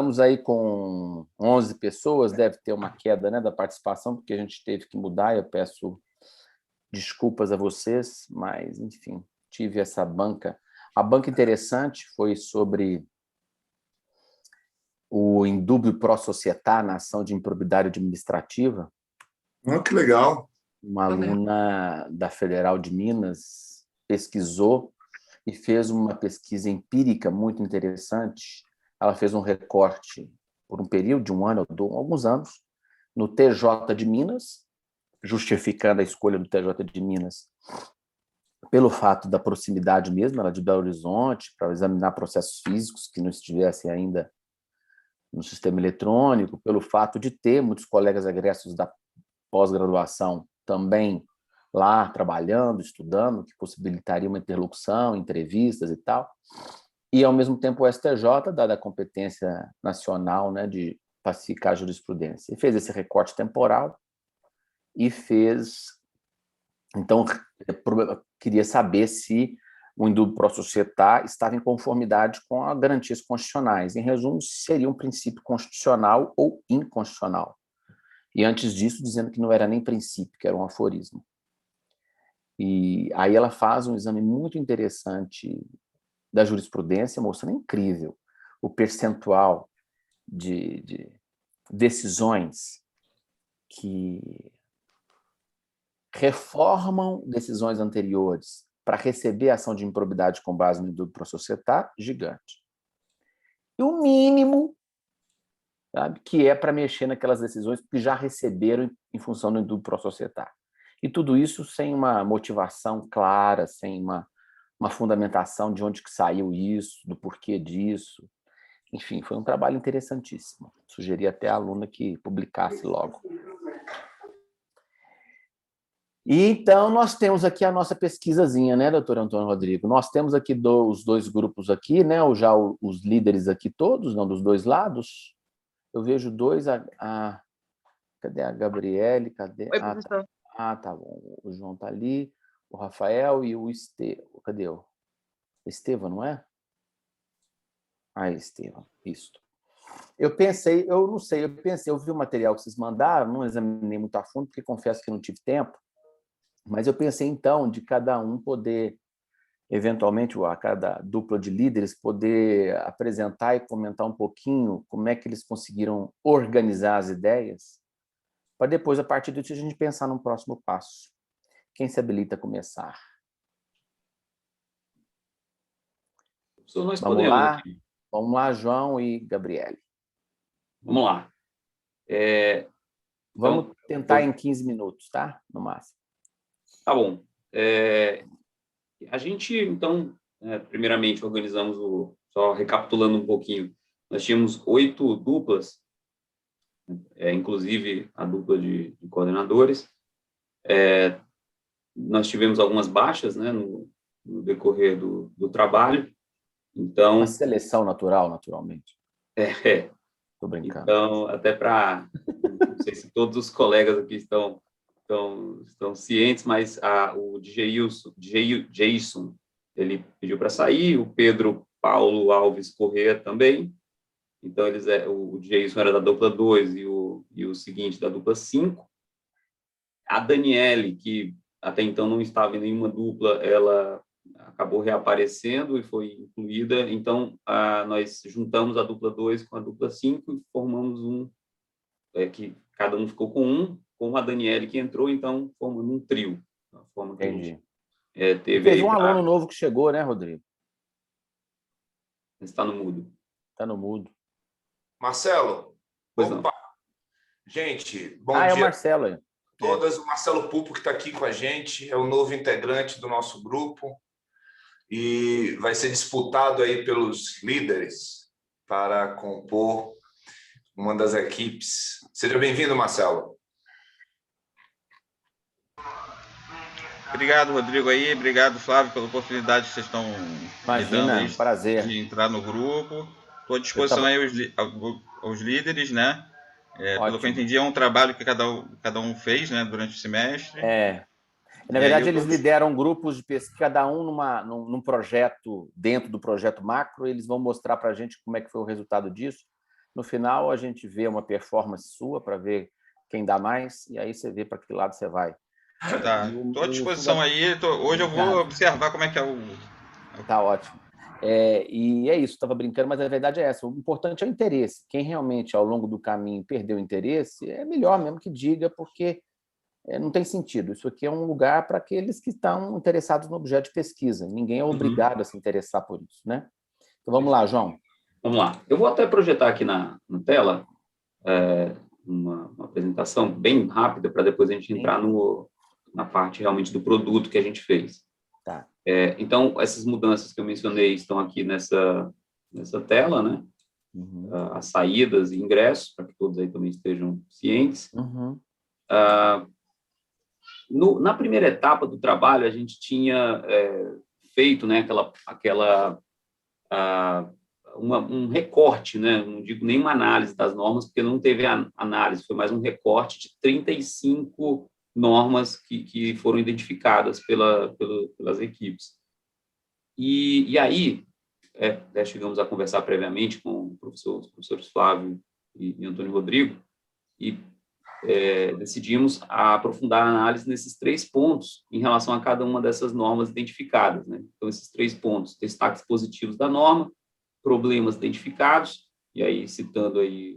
estamos aí com 11 pessoas, deve ter uma queda, né, da participação, porque a gente teve que mudar, eu peço desculpas a vocês, mas, enfim, tive essa banca. A banca interessante foi sobre o indúbio pro società na ação de improbidade administrativa. Que legal. Uma aluna da Federal de Minas pesquisou e fez uma pesquisa empírica muito interessante. Ela fez um recorte por um período de um ano ou alguns anos no TJ de Minas, justificando a escolha do TJ de Minas pelo fato da proximidade mesmo, ela de Belo Horizonte, para examinar processos físicos que não estivessem ainda no sistema eletrônico, pelo fato de ter muitos colegas egressos da pós-graduação também lá trabalhando, estudando, que possibilitaria uma interlocução, entrevistas e tal. E, ao mesmo tempo, o STJ, dada a competência nacional, né, de pacificar a jurisprudência. E fez esse recorte temporal e fez... Então, queria saber se o indúbio pro società estava em conformidade com as garantias constitucionais. Em resumo, seria um princípio constitucional ou inconstitucional. E, antes disso, dizendo que não era nem princípio, que era um aforismo. E aí ela faz um exame muito interessante da jurisprudência, mostrando incrível o percentual de decisões que reformam decisões anteriores para receber a ação de improbidade com base no indúbio pro società, gigante. E o mínimo, sabe, que é para mexer naquelas decisões que já receberam em função do indúbio pro società. E tudo isso sem uma motivação clara, sem uma fundamentação de onde que saiu isso, do porquê disso. Enfim, foi um trabalho interessantíssimo. Sugeri até à aluna que publicasse logo. E, então, nós temos aqui a nossa pesquisazinha, né, doutor Antônio Rodrigo? Nós temos aqui os dois grupos aqui, né, ou já os líderes aqui todos, não, dos dois lados. Eu vejo dois... Cadê a Gabriele? Cadê? Oi, professor. Tá bom. O João está ali, o Rafael e o Estevão. Cadê o Estevão, não é? Estevão, isso. Eu pensei, eu não sei, eu vi o material que vocês mandaram, não examinei muito a fundo, porque confesso que não tive tempo, mas eu pensei, então, de cada um poder, eventualmente, a cada dupla de líderes, poder apresentar e comentar um pouquinho como é que eles conseguiram organizar as ideias, para depois, a partir disso, a gente pensar num próximo passo. Quem se habilita a começar? Nós Vamos podemos lá? aqui. Vamos lá, João e Gabriele. Vamos lá. Vamos tentar em 15 minutos, tá? No máximo. Tá bom. A gente, então, primeiramente, organizamos só recapitulando um pouquinho, nós tínhamos 8 duplas, inclusive a dupla de coordenadores. Nós tivemos algumas baixas, né, no decorrer do trabalho. Então, uma seleção natural, naturalmente. Estou brincando. Então, até para... Não sei se todos os colegas aqui estão cientes, mas o Jason, ele pediu para sair, o Pedro Paulo Alves Corrêa também. Então, o Jason era da dupla 2 e o seguinte da dupla 5. A Daniele, que até então não estava em nenhuma dupla, ela acabou reaparecendo e foi incluída. Então, nós juntamos a dupla 2 com a dupla 5 e formamos que cada um ficou com a Daniele que entrou, então formando um trio. A forma que entendi. Teve um aluno novo que chegou, né, Rodrigo? Está no mudo. Está no mudo. Marcelo. Pois opa. Não. Gente, bom dia. É o Marcelo aí. Todas. O Marcelo Pupo, que está aqui com a gente, é o novo integrante do nosso grupo e vai ser disputado aí pelos líderes para compor uma das equipes. Seja bem-vindo, Marcelo. Obrigado, Rodrigo, aí. Obrigado, Flávio, pela oportunidade que vocês estão me dando aí, prazer de entrar no grupo. Estou à disposição aí aos líderes, né? Pelo que eu entendi, é um trabalho que cada um fez, né, durante o semestre. Na verdade, eles lideram grupos de pesquisa, cada um num projeto, dentro do projeto macro, eles vão mostrar para a gente como é que foi o resultado disso. No final, a gente vê uma performance sua para ver quem dá mais, e aí você vê para que lado você vai. Tá, estou à disposição aí. Hoje eu vou observar como é que é o... Tá ótimo. E é isso, estava brincando, mas a verdade é essa. O importante é o interesse. Quem realmente, ao longo do caminho, perdeu o interesse, é melhor mesmo que diga, porque não tem sentido. Isso aqui é um lugar para aqueles que estão interessados no objeto de pesquisa. Ninguém é obrigado a se interessar por isso, né? Então, vamos lá, João. Vamos lá. Eu vou até projetar aqui na tela uma apresentação bem rápida para depois a gente entrar na parte realmente do produto que a gente fez. Tá. Então, essas mudanças que eu mencionei estão aqui nessa tela, né? Uhum. As saídas e ingressos, para que todos aí também estejam cientes. Uhum. Na primeira etapa do trabalho, a gente tinha feito, né, um recorte, né, não digo nem uma análise das normas, porque não teve análise, foi mais um recorte de 35 normas que foram identificadas pelas equipes. E aí, chegamos a conversar previamente com os professores Flávio e Antônio Rodrigo, e decidimos aprofundar a análise nesses 3 pontos em relação a cada uma dessas normas identificadas, né? Então, esses 3 pontos, destaques positivos da norma, problemas identificados, e aí citando aí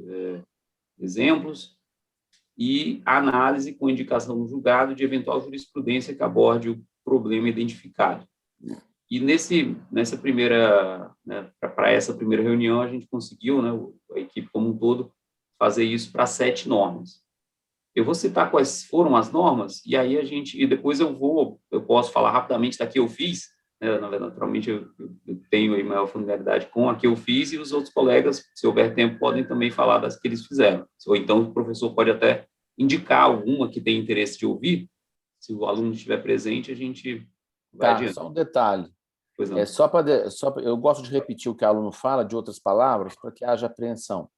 exemplos, e a análise com indicação no julgado de eventual jurisprudência que aborde o problema identificado. E nessa primeira, né, para essa primeira reunião, a gente conseguiu, né, a equipe como um todo, fazer isso para 7 normas. Eu vou citar quais foram as normas, e aí e depois eu posso falar rapidamente da que eu fiz, né, naturalmente eu tenho aí maior familiaridade com a que eu fiz, e os outros colegas, se houver tempo, podem também falar das que eles fizeram. Ou então o professor pode até indicar alguma que tem interesse de ouvir, se o aluno estiver presente, a gente vai adiante. Só um detalhe. Pois não. Eu gosto de repetir o que o aluno fala, de outras palavras, para que haja apreensão.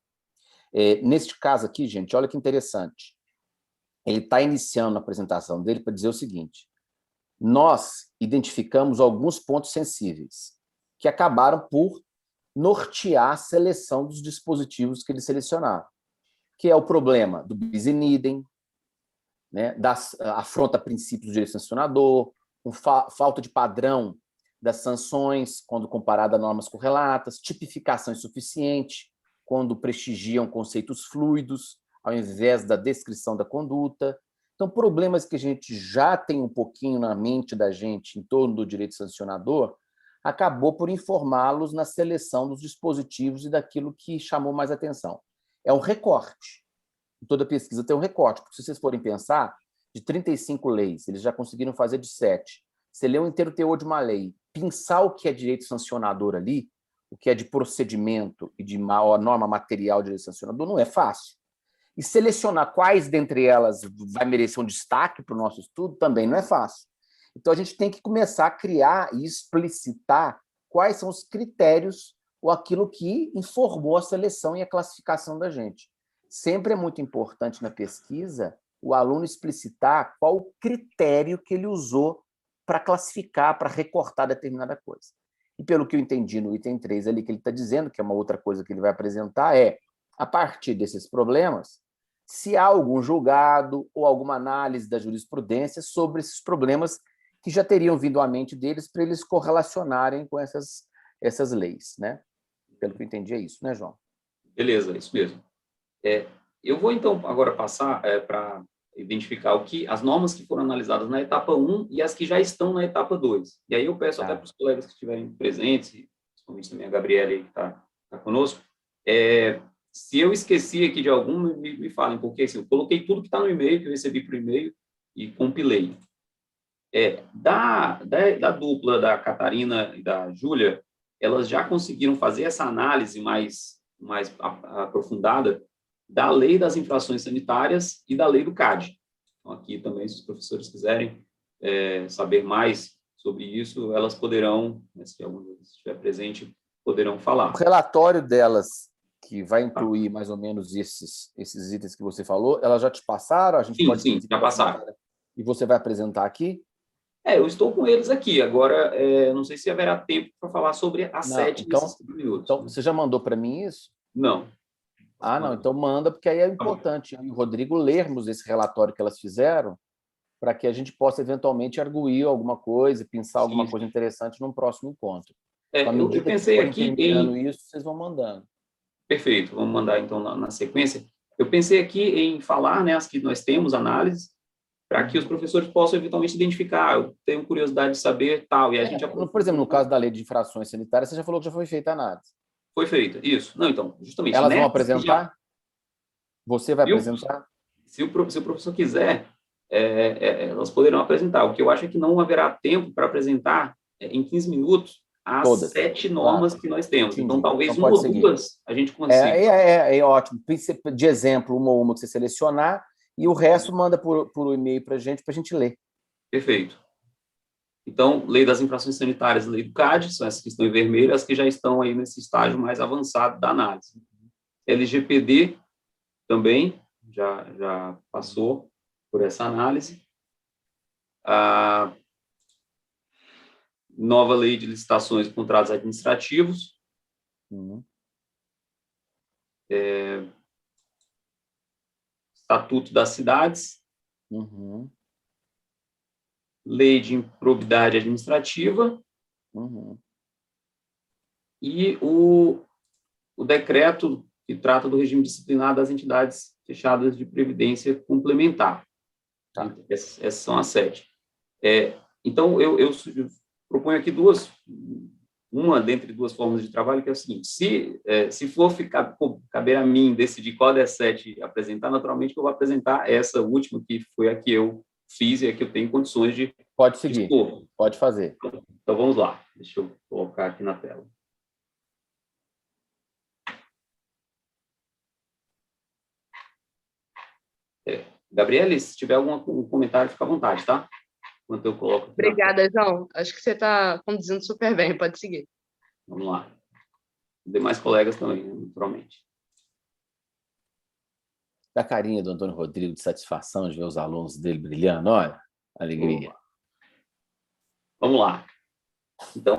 Neste caso aqui, gente, olha que interessante. Ele está iniciando a apresentação dele para dizer o seguinte: nós identificamos alguns pontos sensíveis que acabaram por nortear a seleção dos dispositivos que eles selecionaram, que é o problema do bis in idem, né, afronta a princípios do direito sancionador, falta de padrão das sanções quando comparada a normas correlatas, tipificação insuficiente quando prestigiam conceitos fluidos ao invés da descrição da conduta. Então, problemas que a gente já tem um pouquinho na mente da gente em torno do direito sancionador, acabou por informá-los na seleção dos dispositivos e daquilo que chamou mais atenção. É um recorte. Toda pesquisa tem um recorte, porque se vocês forem pensar, de 35 leis, eles já conseguiram fazer de 7. Você lê o inteiro teor de uma lei, pensar o que é direito sancionador ali, o que é de procedimento e de norma material de direito sancionador, não é fácil. E selecionar quais dentre elas vai merecer um destaque para o nosso estudo também não é fácil. Então, a gente tem que começar a criar e explicitar quais são os critérios ou aquilo que informou a seleção e a classificação da gente. Sempre é muito importante na pesquisa o aluno explicitar qual o critério que ele usou para classificar, para recortar determinada coisa. E pelo que eu entendi no item 3 ali que ele está dizendo, que é uma outra coisa que ele vai apresentar, a partir desses problemas, se há algum julgado ou alguma análise da jurisprudência sobre esses problemas que já teriam vindo à mente deles para eles correlacionarem com essas leis, né? Pelo que eu entendi é isso, né, João? Beleza, é isso mesmo. Eu vou, então, agora passar para identificar as normas que foram analisadas na etapa 1 e as que já estão na etapa 2. E aí eu peço até para os colegas que estiverem presentes, principalmente também a Gabriela, que está conosco, se eu esqueci aqui de algum, me falem, porque assim, eu coloquei tudo que está no e-mail, que eu recebi por e-mail, e compilei. Da dupla da Catarina e da Júlia, elas já conseguiram fazer essa análise mais aprofundada da lei das infrações sanitárias e da lei do CAD. Então, aqui também, se os professores quiserem saber mais sobre isso, elas poderão, se algum estiver presente, poderão falar. O relatório delas, que vai incluir mais ou menos esses itens que você falou, elas já te passaram? A gente sim, já passaram. E você vai apresentar aqui? Eu estou com eles aqui. Agora, não sei se haverá tempo para falar sobre as 7 nesses 5 minutos. Então, você já mandou para mim isso? Não. Ah, não, então manda, porque aí é importante eu e o Rodrigo lermos esse relatório que elas fizeram, para que a gente possa eventualmente arguir alguma coisa, pensar alguma coisa interessante num próximo encontro. Então, à Eu medida que pensei forem aqui terminando isso, vocês vão mandando. Perfeito, vamos mandar então na sequência. Eu pensei aqui em falar, né, as que nós temos análise, para que os professores possam eventualmente identificar. Eu tenho curiosidade de saber tal, e a gente Por exemplo, no caso da lei de infrações sanitárias, você já falou que já foi feita a análise. foi feita, isso. Não, então, justamente. Elas vão apresentar? Você vai E o- apresentar? se o professor quiser, elas poderão apresentar. O que eu acho é que não haverá tempo para apresentar em 15 minutos as Todas. 7 normas que nós temos. Entendi. Então, talvez Então, uma pode ou seguir. duas a gente consiga. É ótimo. De exemplo, uma ou uma que você selecionar, e o resto manda por e-mail para a gente ler. Perfeito. Então, lei das infrações sanitárias, lei do CAD, são essas que estão em vermelho, as que já estão aí nesse estágio mais avançado da análise. LGPD também já passou por essa análise. A nova lei de licitações e contratos administrativos. Estatuto das cidades. Lei de improbidade administrativa. E o decreto que trata do regime disciplinar das entidades fechadas de previdência complementar. Tá. Essas são as 7. Então, eu proponho aqui uma dentre duas formas de trabalho, que é o seguinte: se for caber a mim decidir qual das 7 apresentar, naturalmente eu vou apresentar essa última, que foi a que eu fiz e a que eu tenho condições de... Pode seguir, pode fazer. Então, vamos lá. Deixa eu colocar aqui na tela. Gabriele, se tiver algum comentário, fica à vontade, tá? Enquanto eu coloco... Obrigada, João. Acho que você está conduzindo super bem. Pode seguir. Vamos lá. Demais colegas também, naturalmente. Da carinha do Antônio Rodrigo de satisfação de ver os alunos dele brilhando, olha, alegria. Vamos lá. Então,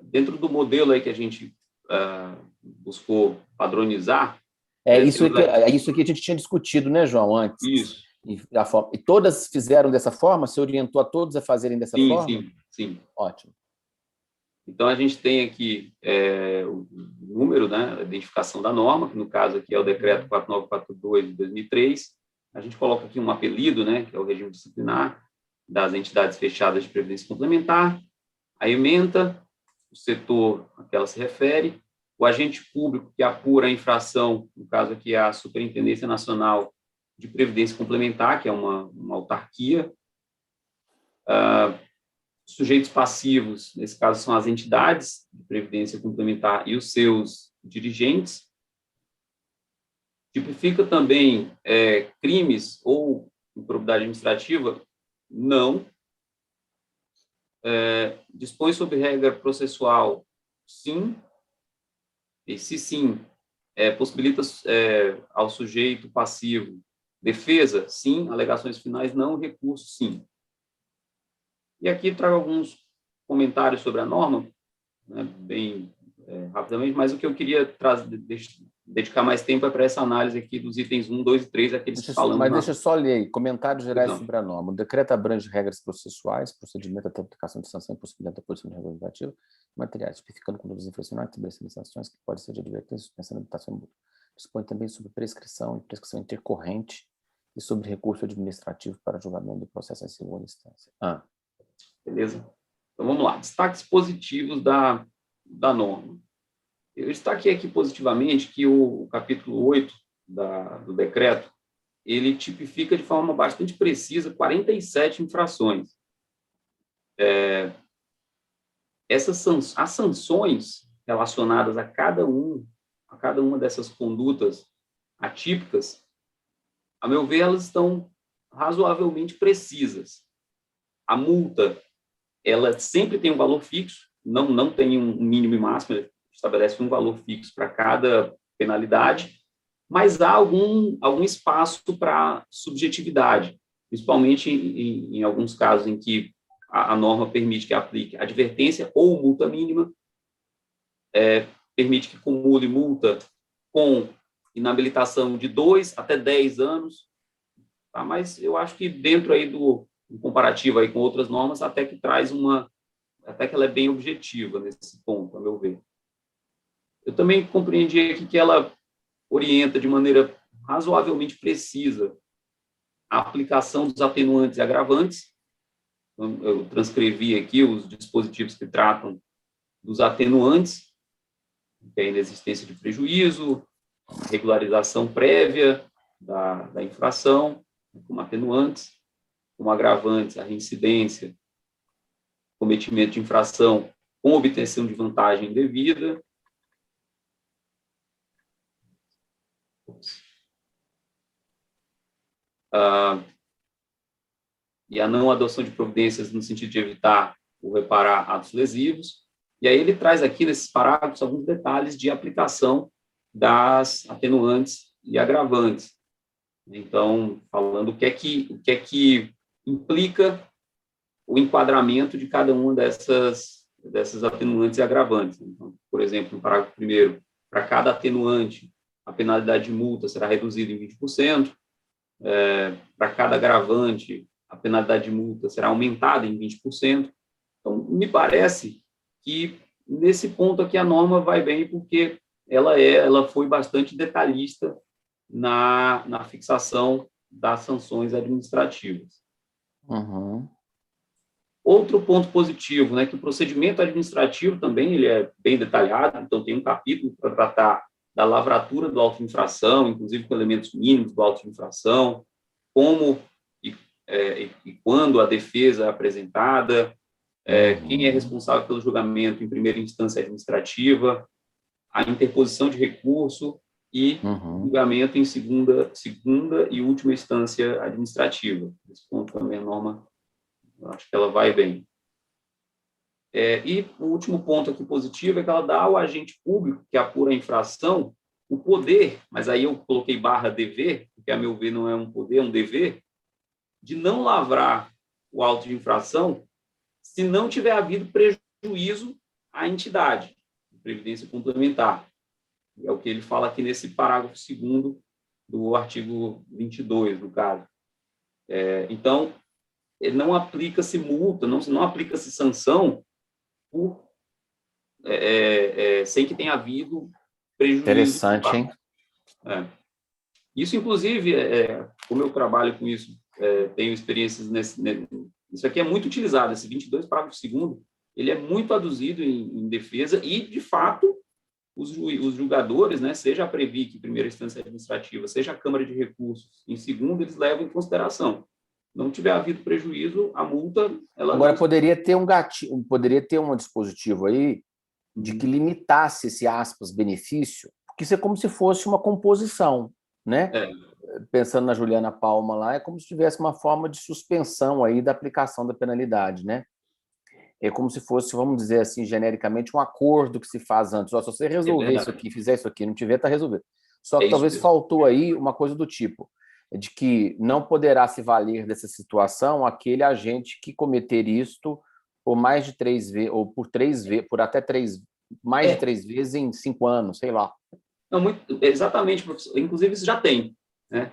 dentro do modelo aí que a gente buscou padronizar... Isso que a gente tinha discutido, né, João, antes? Isso. E todas fizeram dessa forma? Você orientou a todos a fazerem dessa forma? Sim. Ótimo. Então, a gente tem aqui o número, né, a identificação da norma, que no caso aqui é o decreto 4942 de 2003. A gente coloca aqui um apelido, né, que é o regime disciplinar das entidades fechadas de previdência complementar, a ementa, o setor a que ela se refere, o agente público que apura a infração, no caso aqui é a Superintendência Nacional de Previdência Complementar, que é uma autarquia. Sujeitos passivos, nesse caso, são as entidades de previdência complementar e os seus dirigentes. Tipifica também crimes ou improbidade administrativa? Não. Dispõe sobre regra processual? Sim. E se sim, possibilita ao sujeito passivo defesa? Sim. Alegações finais? Não. Recurso? Sim. E aqui trago alguns comentários sobre a norma, né, bem rapidamente, mas o que eu queria dedicar mais tempo é para essa análise aqui dos itens 1, 2 e 3, aqueles que falamos. Mas deixa eu só ler aí. Comentários gerais sobre a norma. O decreto abrange regras processuais, procedimento até aplicação de sanção e possibilidade da posição regulamentativa, materiais, tipificando condutas infracionais, estabelecendo sanções que podem ser de advertência, suspensão, habilitação e multa. Dispõe também sobre prescrição e prescrição intercorrente e sobre recurso administrativo para julgamento do processo em segunda instância. Beleza? Então, vamos lá. Destaques positivos da norma. Eu destaquei aqui positivamente que o capítulo 8 do decreto, ele tipifica de forma bastante precisa 47 infrações. As sanções relacionadas a cada uma dessas condutas atípicas, a meu ver, elas estão razoavelmente precisas. A multa, ela sempre tem um valor fixo, não tem um mínimo e máximo, ele estabelece um valor fixo para cada penalidade, mas há algum espaço para subjetividade, principalmente em alguns casos em que a norma permite que aplique advertência ou multa mínima, permite que cumule multa com inabilitação de 2 até 10 anos, tá? Mas eu acho que dentro aí do comparativo aí com outras normas, até que ela é bem objetiva nesse ponto, a meu ver. Eu também compreendi aqui que ela orienta de maneira razoavelmente precisa a aplicação dos atenuantes e agravantes. Então, eu transcrevi aqui os dispositivos que tratam dos atenuantes, que é a inexistência de prejuízo, a regularização prévia da infração, como atenuantes, como agravantes, a reincidência, cometimento de infração com obtenção de vantagem indevida. E a não adoção de providências no sentido de evitar ou reparar atos lesivos. E aí ele traz aqui, nesses parágrafos, alguns detalhes de aplicação das atenuantes e agravantes. Então, falando o que é que implica o enquadramento de cada uma dessas atenuantes e agravantes. Então, por exemplo, no parágrafo 1º, para cada atenuante, a penalidade de multa será reduzida em 20%, para cada agravante, a penalidade de multa será aumentada em 20%. Então, me parece que, nesse ponto aqui, a norma vai bem, porque ela foi bastante detalhista na fixação das sanções administrativas. Uhum. Outro ponto positivo, né, que o procedimento administrativo também ele é bem detalhado, então tem um capítulo para tratar da lavratura do auto de infração, inclusive com elementos mínimos do auto de infração, como e quando a defesa é apresentada, quem é responsável pelo julgamento em primeira instância administrativa, a interposição de recurso e julgamento em segunda e última instância administrativa. Esse ponto também a norma, eu acho que ela vai bem. E o último ponto aqui positivo é que ela dá ao agente público que apura a infração o poder, mas aí eu coloquei /dever, porque a meu ver não é um poder, é um dever, de não lavrar o auto de infração se não tiver havido prejuízo à entidade de previdência complementar. É o que ele fala aqui nesse parágrafo 2º do artigo 22, no caso. Então, não aplica-se multa, não aplica-se sanção sem que tenha havido prejuízo. Interessante, hein? Isso, inclusive, como eu trabalho com isso, tenho experiências isso aqui é muito utilizado, esse 22, parágrafo 2º, ele é muito aduzido em defesa e, de fato, os julgadores, né, seja a Previc, primeira instância administrativa, seja a Câmara de Recursos, em segundo, eles levam em consideração. Não tiver havido prejuízo, a multa... Agora, poderia ter um gatilho, poderia ter um dispositivo aí de que limitasse esse, aspas, benefício, porque isso é como se fosse uma composição, né? Pensando na Juliana Palma lá, é como se tivesse uma forma de suspensão aí da aplicação da penalidade, né? É como se fosse, vamos dizer assim, genericamente, um acordo que se faz antes. Se você resolver isso aqui, fizer isso aqui, não tiver, está resolvido. Só que talvez faltou aí uma coisa do tipo, de que não poderá se valer dessa situação aquele agente que cometer isto por mais de 3 vezes, ou por 3 vezes, por até 3, mais de 3 vezes em 5 anos, sei lá. Não, exatamente, professor. Inclusive, isso já tem, né?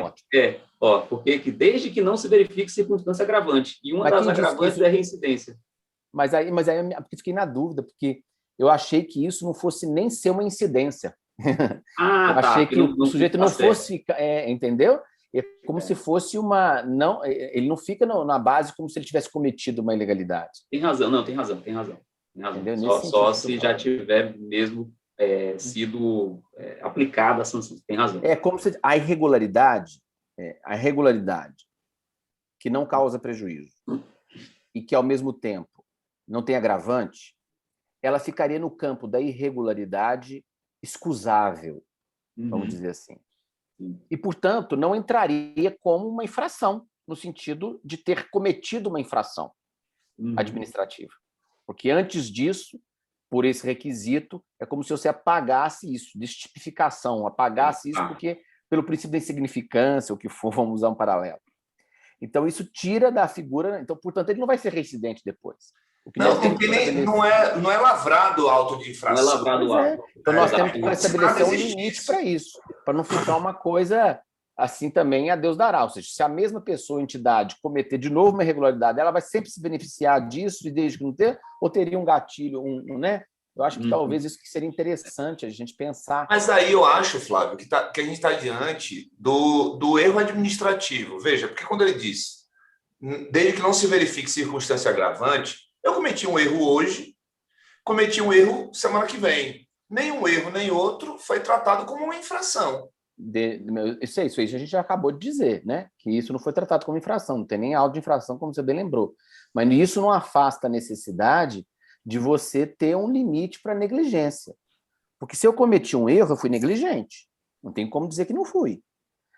Ótimo. Porque desde que não se verifique circunstância agravante. E uma das agravantes é a reincidência. Mas aí eu fiquei na dúvida, porque eu achei que isso não fosse nem ser uma incidência. Eu achei que o sujeito não fosse... entendeu? É como se fosse uma... ele não fica na base como se ele tivesse cometido uma ilegalidade. Tem razão. Só se já tiver mesmo sido aplicada a sanção. Tem razão. É como se a irregularidade que não causa prejuízo e que, ao mesmo tempo, não tem agravante, ela ficaria no campo da irregularidade excusável, vamos dizer assim. E, portanto, não entraria como uma infração, no sentido de ter cometido uma infração administrativa. Porque, antes disso, por esse requisito, é como se você apagasse isso, destipificação, apagasse isso porque, pelo princípio da insignificância, o que for, vamos usar um paralelo. Então, isso tira da figura... Então, portanto, ele não vai ser reincidente depois. O que Não, nós temos que estabelecer... não é lavrado o auto de infração. Não é lavrado o auto. Então, nós temos Exatamente. que estabelecer um Nada existe limite isso. para isso, para não ficar uma coisa assim também a Deus dará. Ou seja, se a mesma pessoa, entidade, cometer de novo uma irregularidade, ela vai sempre se beneficiar disso, e desde que não ter, ou teria um gatilho, né? Eu acho que talvez isso que seria interessante a gente pensar. Mas aí eu acho, Flávio, que a gente está diante do erro administrativo. Veja, porque quando ele diz, desde que não se verifique circunstância agravante, eu cometi um erro hoje, cometi um erro semana que vem. Nenhum erro, nem outro foi tratado como uma infração. Isso a gente já acabou de dizer, né? Que isso não foi tratado como infração, não tem nem auto de infração, como você bem lembrou. Mas isso não afasta a necessidade de você ter um limite para negligência. Porque se eu cometi um erro, eu fui negligente. Não tem como dizer que não fui.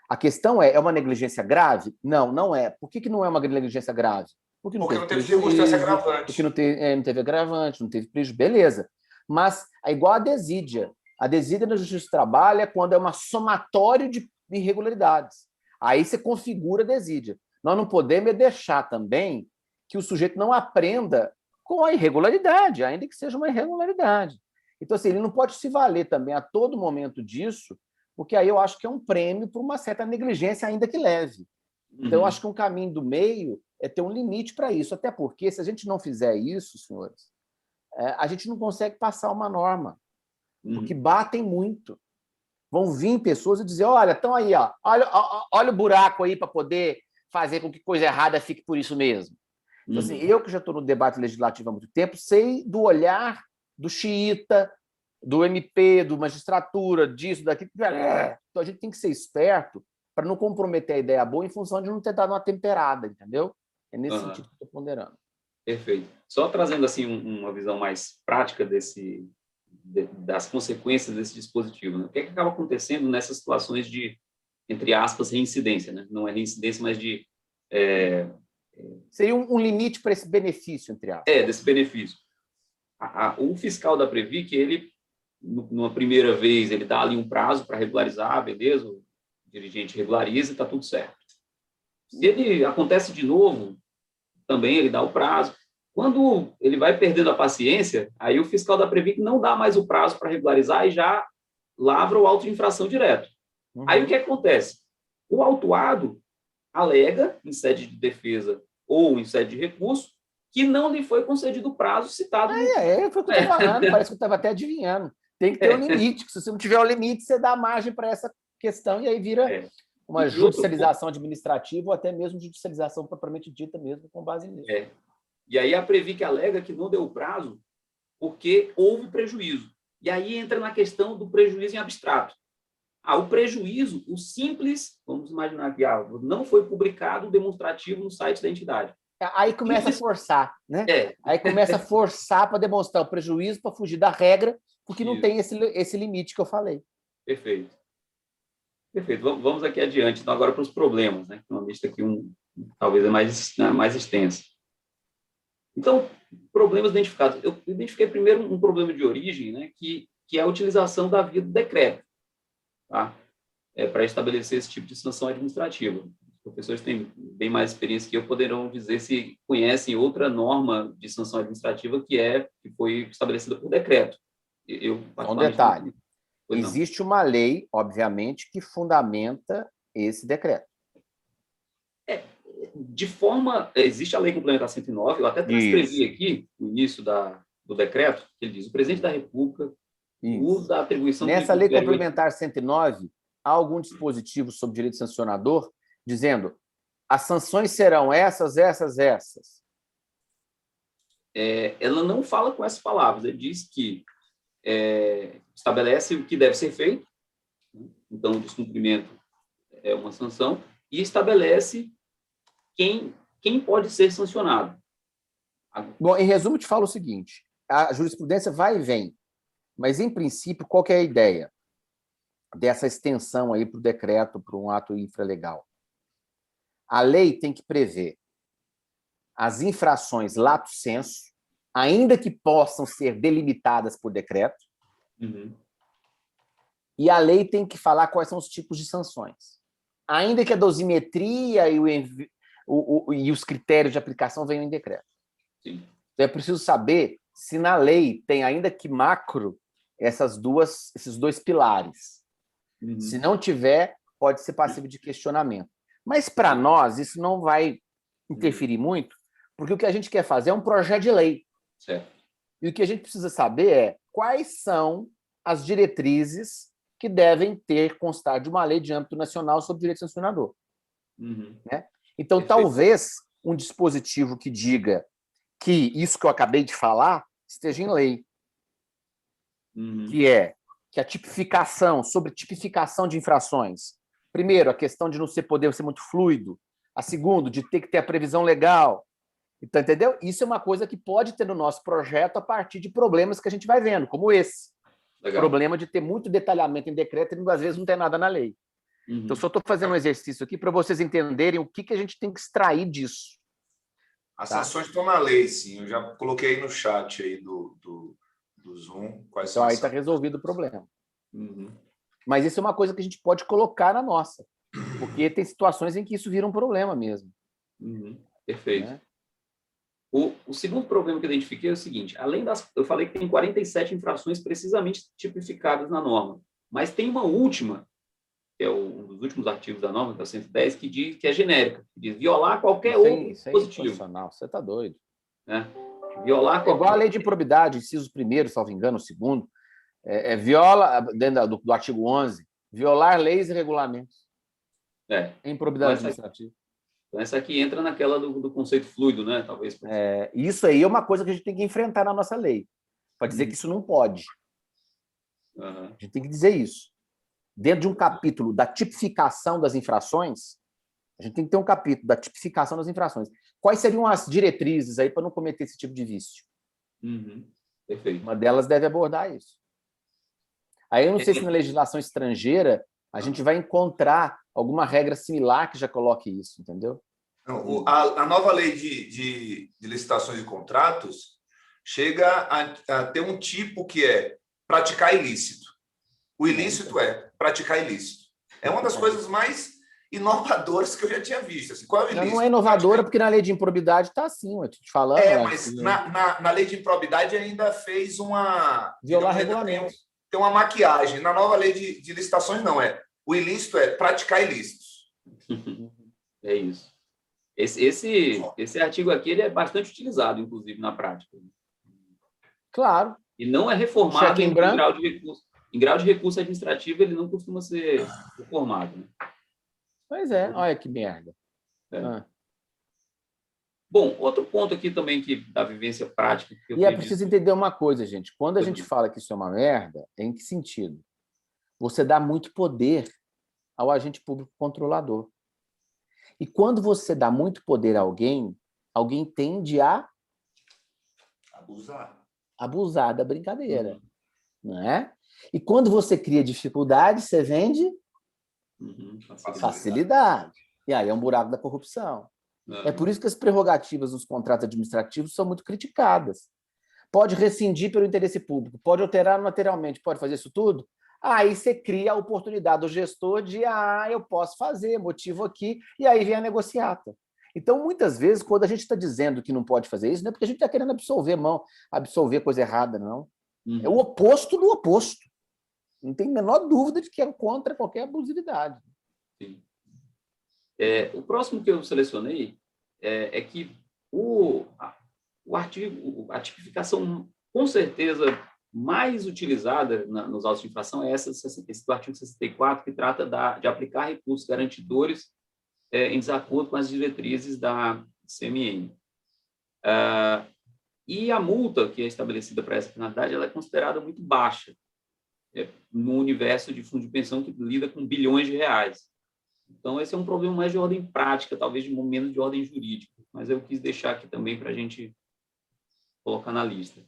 A questão é uma negligência grave? Não, não é. Por que não é uma negligência grave? Porque não teve circunstância agravante. Porque não teve agravante, não teve prejuízo. Beleza. Mas é igual a desídia. A desídia na Justiça do Trabalho é quando é uma somatório de irregularidades. Aí você configura a desídia. Nós não podemos deixar também que o sujeito não aprenda com a irregularidade, ainda que seja uma irregularidade. Então, assim, ele não pode se valer também a todo momento disso, porque aí eu acho que é um prêmio por uma certa negligência, ainda que leve. Então, eu acho que um caminho do meio é ter um limite para isso, até porque, se a gente não fizer isso, senhores, a gente não consegue passar uma norma, porque batem muito. Vão vir pessoas e dizer, olha, estão aí, ó, olha o buraco aí para poder fazer com que coisa errada fique por isso mesmo. Então, assim, eu que já estou no debate legislativo há muito tempo, sei do olhar do xiita, do MP, do magistratura, disso, daquilo. Então, a gente tem que ser esperto para não comprometer a ideia boa em função de não ter dado uma temperada, entendeu? É nesse sentido que eu estou ponderando. Perfeito. Só trazendo assim uma visão mais prática das consequências desse dispositivo. Né? O que acaba acontecendo nessas situações de, entre aspas, reincidência? Né? Não é reincidência, mas de... Seria um limite para esse benefício, entre aspas. Desse benefício. O fiscal da Previc, ele, numa primeira vez, ele dá ali um prazo para regularizar, beleza, o dirigente regulariza e está tudo certo. Se ele acontece de novo, também ele dá o prazo. Quando ele vai perdendo a paciência, aí o fiscal da Previc não dá mais o prazo para regularizar e já lavra o auto de infração direto. Aí o que acontece? O autuado alega, em sede de defesa ou em sede de recurso, que não lhe foi concedido o prazo citado. Foi o que eu estou falando, parece que eu estava até adivinhando. Tem que ter um limite, que se você não tiver o limite, você dá margem para essa questão e aí vira uma judicialização administrativa ou até mesmo judicialização propriamente dita mesmo, com base nisso. E aí a Previc alega que não deu o prazo porque houve prejuízo. E aí entra na questão do prejuízo em abstrato. O prejuízo, o simples, vamos imaginar que não foi publicado o demonstrativo no site da entidade. Aí começa a forçar, né? Aí começa a forçar para demonstrar o prejuízo, para fugir da regra, porque não tem esse limite que eu falei. Perfeito. Perfeito. Vamos aqui adiante. Então, agora para os problemas, né? Uma lista aqui talvez é mais extensa. Então, problemas identificados. Eu identifiquei primeiro um problema de origem, né? Que é a utilização da via do decreto, tá? Para estabelecer esse tipo de sanção administrativa. Os professores têm bem mais experiência que eu, poderão dizer se conhecem outra norma de sanção administrativa que foi estabelecida por decreto. Um detalhe. Existe uma lei, obviamente, que fundamenta esse decreto. Existe a Lei Complementar 109, eu até transcrevi aqui no início do decreto, que ele diz: o presidente da República usa a atribuição... Nessa Lei Complementar 109, há algum dispositivo sobre direito sancionador dizendo as sanções serão essas. Ela não fala com essas palavras, ele diz que estabelece o que deve ser feito, então o descumprimento é uma sanção, e estabelece quem pode ser sancionado. Bom, em resumo, te falo o seguinte: a jurisprudência vai e vem, mas, em princípio, qual que é a ideia dessa extensão aí para o decreto, para um ato infralegal? A lei tem que prever as infrações lato sensu, ainda que possam ser delimitadas por decreto, e a lei tem que falar quais são os tipos de sanções, ainda que a dosimetria e os critérios de aplicação venham em decreto. Sim. Então, é preciso saber se na lei tem, ainda que macro, esses dois pilares. Se não tiver, pode ser passível de questionamento. Mas, para nós, isso não vai interferir muito, porque o que a gente quer fazer é um projeto de lei. Certo. E o que a gente precisa saber é quais são as diretrizes que devem constar de uma lei de âmbito nacional sobre direito sancionador. Né? Então, Perfeito. talvez um dispositivo que diga que isso que eu acabei de falar esteja em lei, que é que a tipificação, sobre tipificação de infrações. Primeiro, a questão de não poder ser muito fluido. A segundo, de ter que ter a previsão legal. Então, entendeu? Isso é uma coisa que pode ter no nosso projeto a partir de problemas que a gente vai vendo, como esse. Legal. Problema de ter muito detalhamento em decreto e, às vezes, não tem nada na lei. Então, só estou fazendo um exercício aqui para vocês entenderem o que a gente tem que extrair disso. As sanções estão na lei, sim. Eu já coloquei aí no chat aí do Zoom. Quais Então, são aí as está sanções. resolvido o problema. Mas isso é uma coisa que a gente pode colocar na nossa, porque tem situações em que isso vira um problema mesmo. Perfeito. Né? O segundo problema que eu identifiquei é o seguinte: além eu falei que tem 47 infrações precisamente tipificadas na norma, mas tem uma última, que é um dos últimos artigos da norma, que é o 110, que diz que é genérica, que diz violar qualquer outro Isso é dispositivo. inconstitucional, você está doido. Né? Violar É qualquer... igual a lei de improbidade, inciso 1º, salvo engano, o 2º, viola, dentro do artigo 11, violar leis e regulamentos. É improbidade administrativa. Então, essa aqui entra naquela do conceito fluido, né? Talvez. Isso aí é uma coisa que a gente tem que enfrentar na nossa lei, para dizer que isso não pode. A gente tem que dizer isso. Dentro de um capítulo da tipificação das infrações, a gente tem que ter um capítulo da tipificação das infrações. Quais seriam as diretrizes aí para não cometer esse tipo de vício? Perfeito. Uma delas deve abordar isso. Aí eu não sei se na legislação estrangeira a gente vai encontrar alguma regra similar que já coloque isso, entendeu? A nova lei de licitações e contratos chega a ter um tipo que é praticar ilícito. O ilícito é praticar ilícito. É uma das coisas mais inovadoras que eu já tinha visto. Assim, qual é o ilícito? Não é inovadora porque na lei de improbidade está assim, eu estou te falando. Mas na lei de improbidade ainda fez uma... Violar regulamento. Tem uma maquiagem. Na nova lei de licitações, não. O ilícito é praticar ilícitos. É isso. Esse artigo aqui ele é bastante utilizado, inclusive, na prática. Claro. E não é reformado em grau de recurso. Em grau de recurso administrativo, ele não costuma ser reformado. Né? Pois é, olha que merda. Bom, outro ponto aqui também da vivência prática... E é preciso entender uma coisa, gente. Quando a gente fala que isso é uma merda, em que sentido? Você dá muito poder ao agente público controlador. E quando você dá muito poder a alguém tende a abusar da brincadeira. Não é? E quando você cria dificuldade, você vende facilidade. E aí é um buraco da corrupção. É por isso que as prerrogativas dos contratos administrativos são muito criticadas. Pode rescindir pelo interesse público, pode alterar materialmente, pode fazer isso tudo? Aí você cria a oportunidade do gestor de eu posso fazer, motivo aqui, e aí vem a negociata. Então, muitas vezes, quando a gente está dizendo que não pode fazer isso, não é porque a gente está querendo absolver coisa errada, não. É o oposto do oposto. Não tem a menor dúvida de que é contra qualquer abusividade. Sim. O próximo que eu selecionei é que o artigo, a tipificação, com certeza, mais utilizada nos autos de infração é esse do artigo 64, que trata de aplicar recursos garantidores em desacordo com as diretrizes da CMN. E a multa que é estabelecida para essa finalidade ela é considerada muito baixa no universo de fundo de pensão que lida com bilhões de reais. Então, esse é um problema mais de ordem prática, talvez menos de ordem jurídica, mas eu quis deixar aqui também para a gente colocar na lista.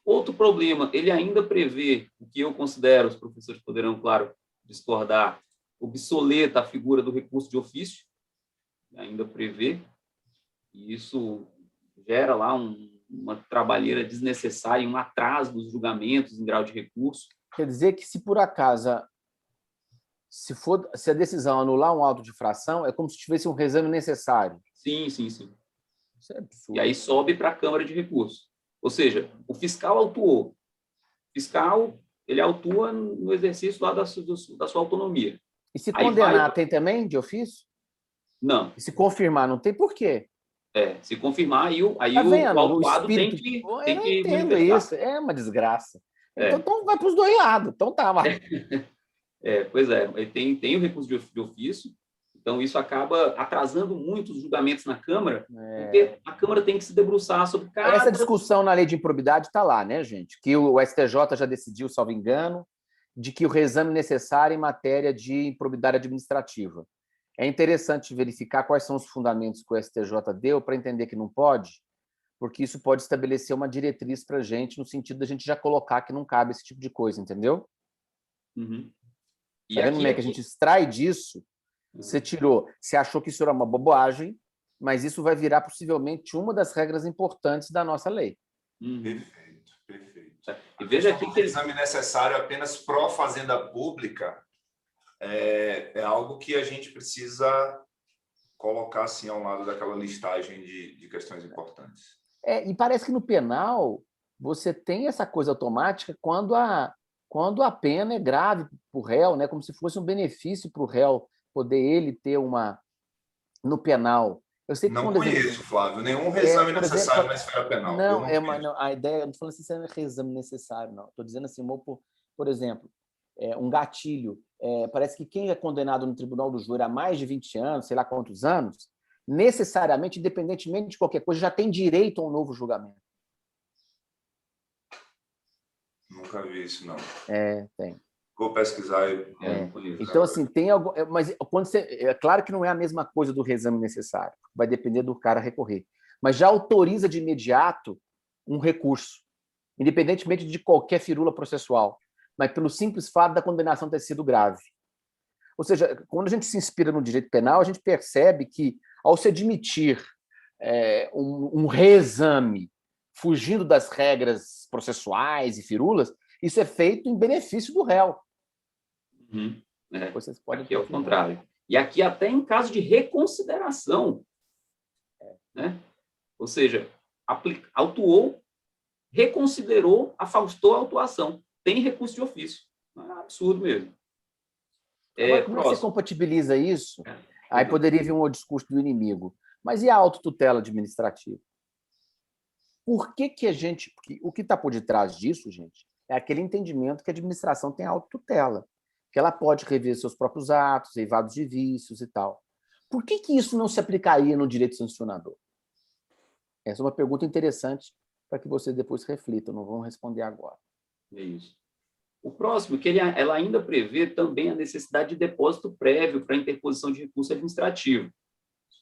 Outro problema, ele ainda prevê o que eu considero, os professores poderão, claro, discordar, obsoleta a figura do recurso de ofício, ainda prevê, e isso gera lá uma trabalheira desnecessária, um atraso dos julgamentos em grau de recurso. Quer dizer que, se por acaso, se a decisão anular um auto de infração, é como se tivesse um reexame necessário. Sim, sim, sim. Isso é absurdo. E aí sobe para a Câmara de Recursos. Ou seja, o fiscal autuou. O fiscal, ele autua no exercício lá da sua autonomia. E se Aí condenar, tem também de ofício? Não. E se confirmar, não tem por quê? Se confirmar, aí Tá o vendo? O autuado tem espírito... que Eu não entendo manifestar. isso. É uma desgraça. Então vai para os dois lados. Então tá, mas... Pois é, tem o recurso de ofício, então isso acaba atrasando muito os julgamentos na Câmara, porque a Câmara tem que se debruçar sobre cada... Essa discussão na lei de improbidade está lá, né, gente? Que o STJ já decidiu, salvo engano, de que o reexame necessário em matéria de improbidade administrativa. É interessante verificar quais são os fundamentos que o STJ deu para entender que não pode, porque isso pode estabelecer uma diretriz para a gente, no sentido da gente já colocar que não cabe esse tipo de coisa, entendeu? Uhum. Tá vendo como é que a gente extrai disso? Você tirou, você achou que isso era uma bobagem, mas isso vai virar possivelmente uma das regras importantes da nossa lei. Perfeito, perfeito. E veja aqui que o exame necessário apenas pró-fazenda pública é algo que a gente precisa colocar assim ao lado daquela listagem de questões importantes. E parece que no penal você tem essa coisa automática quando a pena é grave para o réu, né? Como se fosse um benefício para o réu poder ele ter uma... No penal. Eu sei que não quando conheço, Flávio, nenhum reexame necessário na esfera penal. Não, a ideia, eu não estou falando assim se é reexame necessário, não. Estou dizendo assim, por exemplo, um gatilho. Parece que quem é condenado no tribunal do júri há mais de 20 anos, sei lá quantos anos, necessariamente, independentemente de qualquer coisa, já tem direito a um novo julgamento. Nunca vi isso, não. Tem. Vou pesquisar. Então, assim, tem algo... Mas quando é claro que não é a mesma coisa do reexame necessário. Vai depender do cara recorrer. Mas já autoriza de imediato um recurso, independentemente de qualquer firula processual, mas pelo simples fato da condenação ter sido grave. Ou seja, quando a gente se inspira no direito penal, a gente percebe que, ao se admitir um reexame fugindo das regras processuais e firulas, isso é feito em benefício do réu. Vocês podem aqui é o contrário. E aqui até em caso de reconsideração. Né? Ou seja, autuou, reconsiderou, afastou a autuação. Tem recurso de ofício. É absurdo mesmo. Agora, como você compatibiliza isso? Aí poderia vir um discurso do inimigo. Mas e a autotutela administrativa? Por que a gente... O que está por detrás disso, gente, é aquele entendimento que a administração tem autotutela, que ela pode rever seus próprios atos, eivados de vícios e tal. Por que isso não se aplicaria no direito sancionador? Essa é uma pergunta interessante para que vocês depois reflitam, não vão responder agora. É isso. O próximo, que ela ainda prevê também a necessidade de depósito prévio para interposição de recurso administrativo.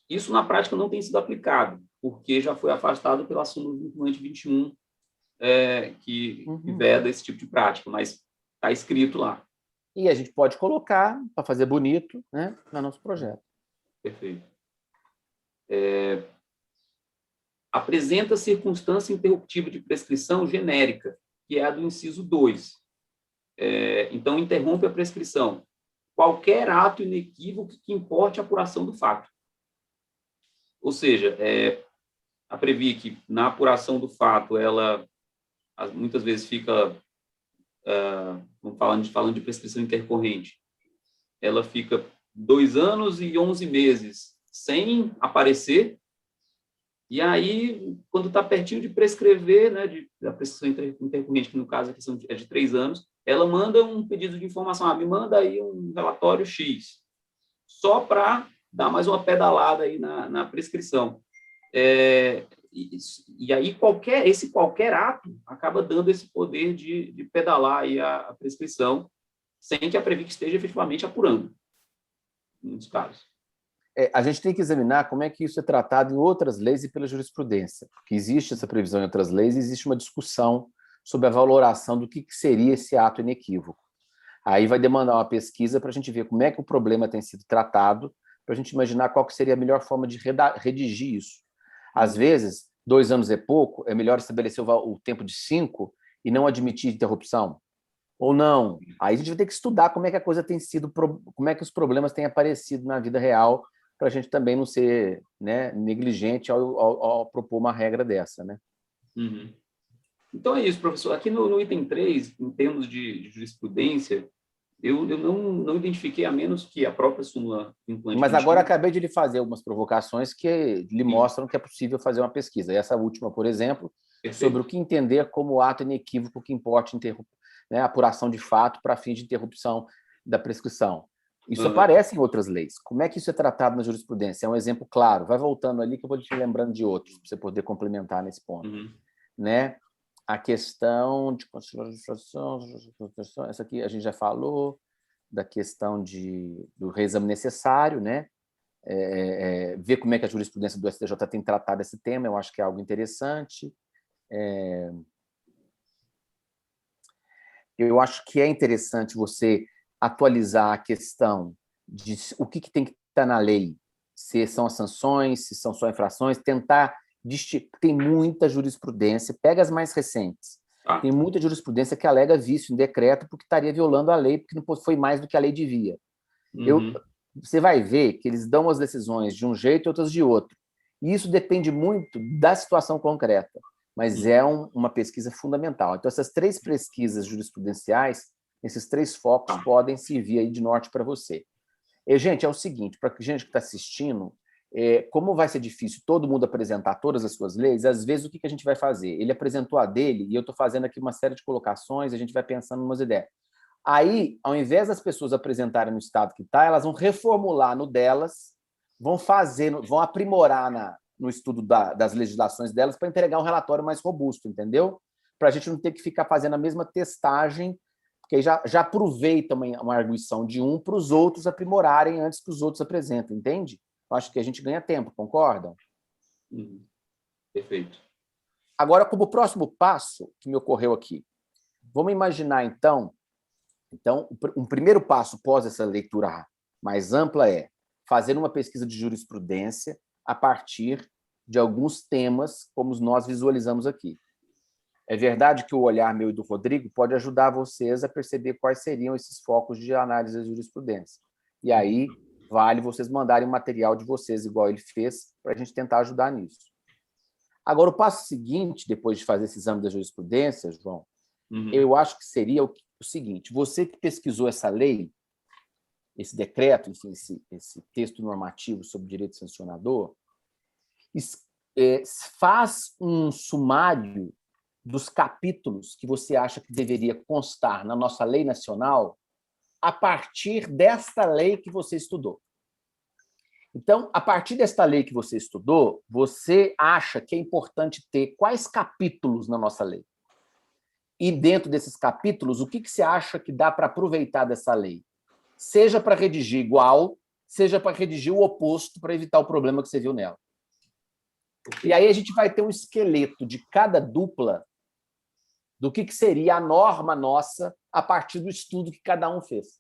Isso, na prática, não tem sido aplicado, porque já foi afastado pela súmula vinculante 21, que veda esse tipo de prática, mas está escrito lá. E a gente pode colocar, para fazer bonito, né, no nosso projeto. Perfeito. Apresenta circunstância interruptiva de prescrição genérica, que é a do inciso 2. Então, interrompe a prescrição. Qualquer ato inequívoco que importe a apuração do fato. Ou seja, a Previ que na apuração do fato, ela muitas vezes fica... falando de prescrição intercorrente, ela fica 2 anos e 11 meses sem aparecer, e aí, quando está pertinho de prescrever, né, da prescrição intercorrente, que no caso aqui é de 3 anos, ela manda um pedido de informação, me manda aí um relatório X, só para dar mais uma pedalada aí na prescrição. E aí qualquer ato acaba dando esse poder de pedalar aí a prescrição, sem que a Previc esteja efetivamente apurando, em muitos casos. A gente tem que examinar como é que isso é tratado em outras leis e pela jurisprudência, porque existe essa previsão em outras leis e existe uma discussão sobre a valoração do que seria esse ato inequívoco. Aí vai demandar uma pesquisa para a gente ver como é que o problema tem sido tratado, para a gente imaginar qual que seria a melhor forma de redigir isso. Às vezes, 2 anos é pouco, é melhor estabelecer o tempo de 5 e não admitir interrupção. Ou não. Aí a gente vai ter que estudar como é que a coisa tem sido, como é que os problemas têm aparecido na vida real para a gente também não ser, né, negligente ao propor uma regra dessa, né? Uhum. Então é isso, professor. Aqui no item 3, em termos de jurisprudência, eu não identifiquei, a menos que a própria súmula vinculante... Mas agora acabei de lhe fazer algumas provocações que lhe mostram que é possível fazer uma pesquisa. E essa última, por exemplo, sobre o que entender como ato inequívoco que importe né, apuração de fato para fins de interrupção da prescrição. Isso aparece em outras leis. Como é que isso é tratado na jurisprudência? É um exemplo claro. Vai voltando ali que eu vou te lembrando de outros, para você poder complementar nesse ponto. Né? A questão de constituição, essa aqui a gente já falou, da questão do reexame necessário, né? Ver como é que a jurisprudência do STJ tem tratado esse tema, eu acho que é algo interessante. Eu acho que é interessante você atualizar a questão de o que tem que estar na lei, se são as sanções, se são só infrações, tentar... Tem muita jurisprudência, pega as mais recentes, tem muita jurisprudência que alega vício em decreto porque estaria violando a lei, porque não foi mais do que a lei devia. Você vai ver que eles dão as decisões de um jeito e outras de outro. E isso depende muito da situação concreta, mas é uma pesquisa fundamental. Então, essas 3 pesquisas jurisprudenciais, esses 3 focos podem servir aí de norte para você. E, gente, é o seguinte, para a gente que está assistindo, como vai ser difícil todo mundo apresentar todas as suas leis, às vezes o que a gente vai fazer? Ele apresentou a dele, e eu estou fazendo aqui uma série de colocações, a gente vai pensando em umas ideias. Aí, ao invés das pessoas apresentarem no estado que está, elas vão reformular no delas, vão aprimorar no estudo das legislações delas para entregar um relatório mais robusto, entendeu? Para a gente não ter que ficar fazendo a mesma testagem, porque aí já aproveita uma arguição de um para os outros aprimorarem antes que os outros apresentem, entende? Eu acho que a gente ganha tempo, concordam? Perfeito. Agora, como próximo passo que me ocorreu aqui, vamos imaginar, então, um primeiro passo pós essa leitura mais ampla é fazer uma pesquisa de jurisprudência a partir de alguns temas, como nós visualizamos aqui. É verdade que o olhar meu e do Rodrigo pode ajudar vocês a perceber quais seriam esses focos de análise da jurisprudência. E aí, vale vocês mandarem o material de vocês, igual ele fez, para a gente tentar ajudar nisso. Agora, o passo seguinte, depois de fazer esse exame da jurisprudência, João, eu acho que seria o seguinte: você que pesquisou essa lei, esse decreto, enfim, esse texto normativo sobre direito sancionador, faz um sumário dos capítulos que você acha que deveria constar na nossa lei nacional a partir desta lei que você estudou. Então, a partir desta lei que você estudou, você acha que é importante ter quais capítulos na nossa lei? E dentro desses capítulos, o que você acha que dá para aproveitar dessa lei? Seja para redigir igual, seja para redigir o oposto, para evitar o problema que você viu nela. E aí a gente vai ter um esqueleto de cada dupla do que seria a norma nossa a partir do estudo que cada um fez.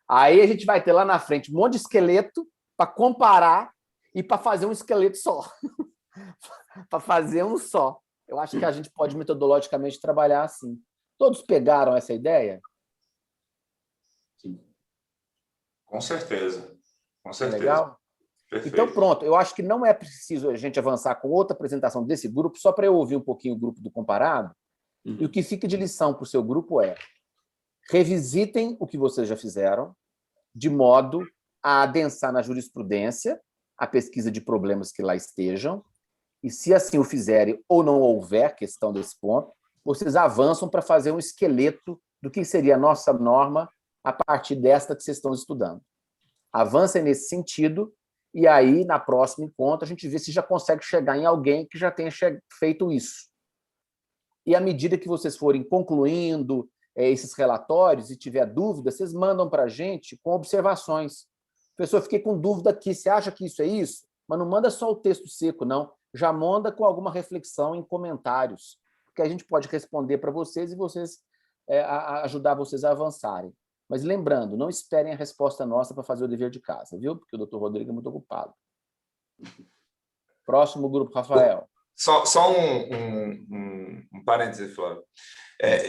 Aí a gente vai ter lá na frente um monte de esqueleto para comparar e para fazer um esqueleto só. Para fazer um só. Eu acho que a gente pode metodologicamente trabalhar assim. Todos pegaram essa ideia? Sim. Com certeza. Com certeza. Legal? Perfeito. Então, pronto. Eu acho que não é preciso a gente avançar com outra apresentação desse grupo, só para eu ouvir um pouquinho o grupo do comparado. E o que fica de lição para o seu grupo é: revisitem o que vocês já fizeram, de modo a adensar na jurisprudência a pesquisa de problemas que lá estejam, e se assim o fizerem ou não houver questão desse ponto, vocês avançam para fazer um esqueleto do que seria a nossa norma a partir desta que vocês estão estudando. Avancem nesse sentido, e aí, na próxima encontro, a gente vê se já consegue chegar em alguém que já tenha feito isso. E à medida que vocês forem concluindo esses relatórios e tiver dúvida, vocês mandam para a gente com observações. Professor, fiquei com dúvida aqui, você acha que isso é isso? Mas não manda só o texto seco, não. Já manda com alguma reflexão em comentários, que a gente pode responder para vocês e vocês ajudar vocês a avançarem. Mas lembrando, não esperem a resposta nossa para fazer o dever de casa, viu? Porque o doutor Rodrigo é muito ocupado. Próximo grupo, Rafael. Só um parêntese, Flávio.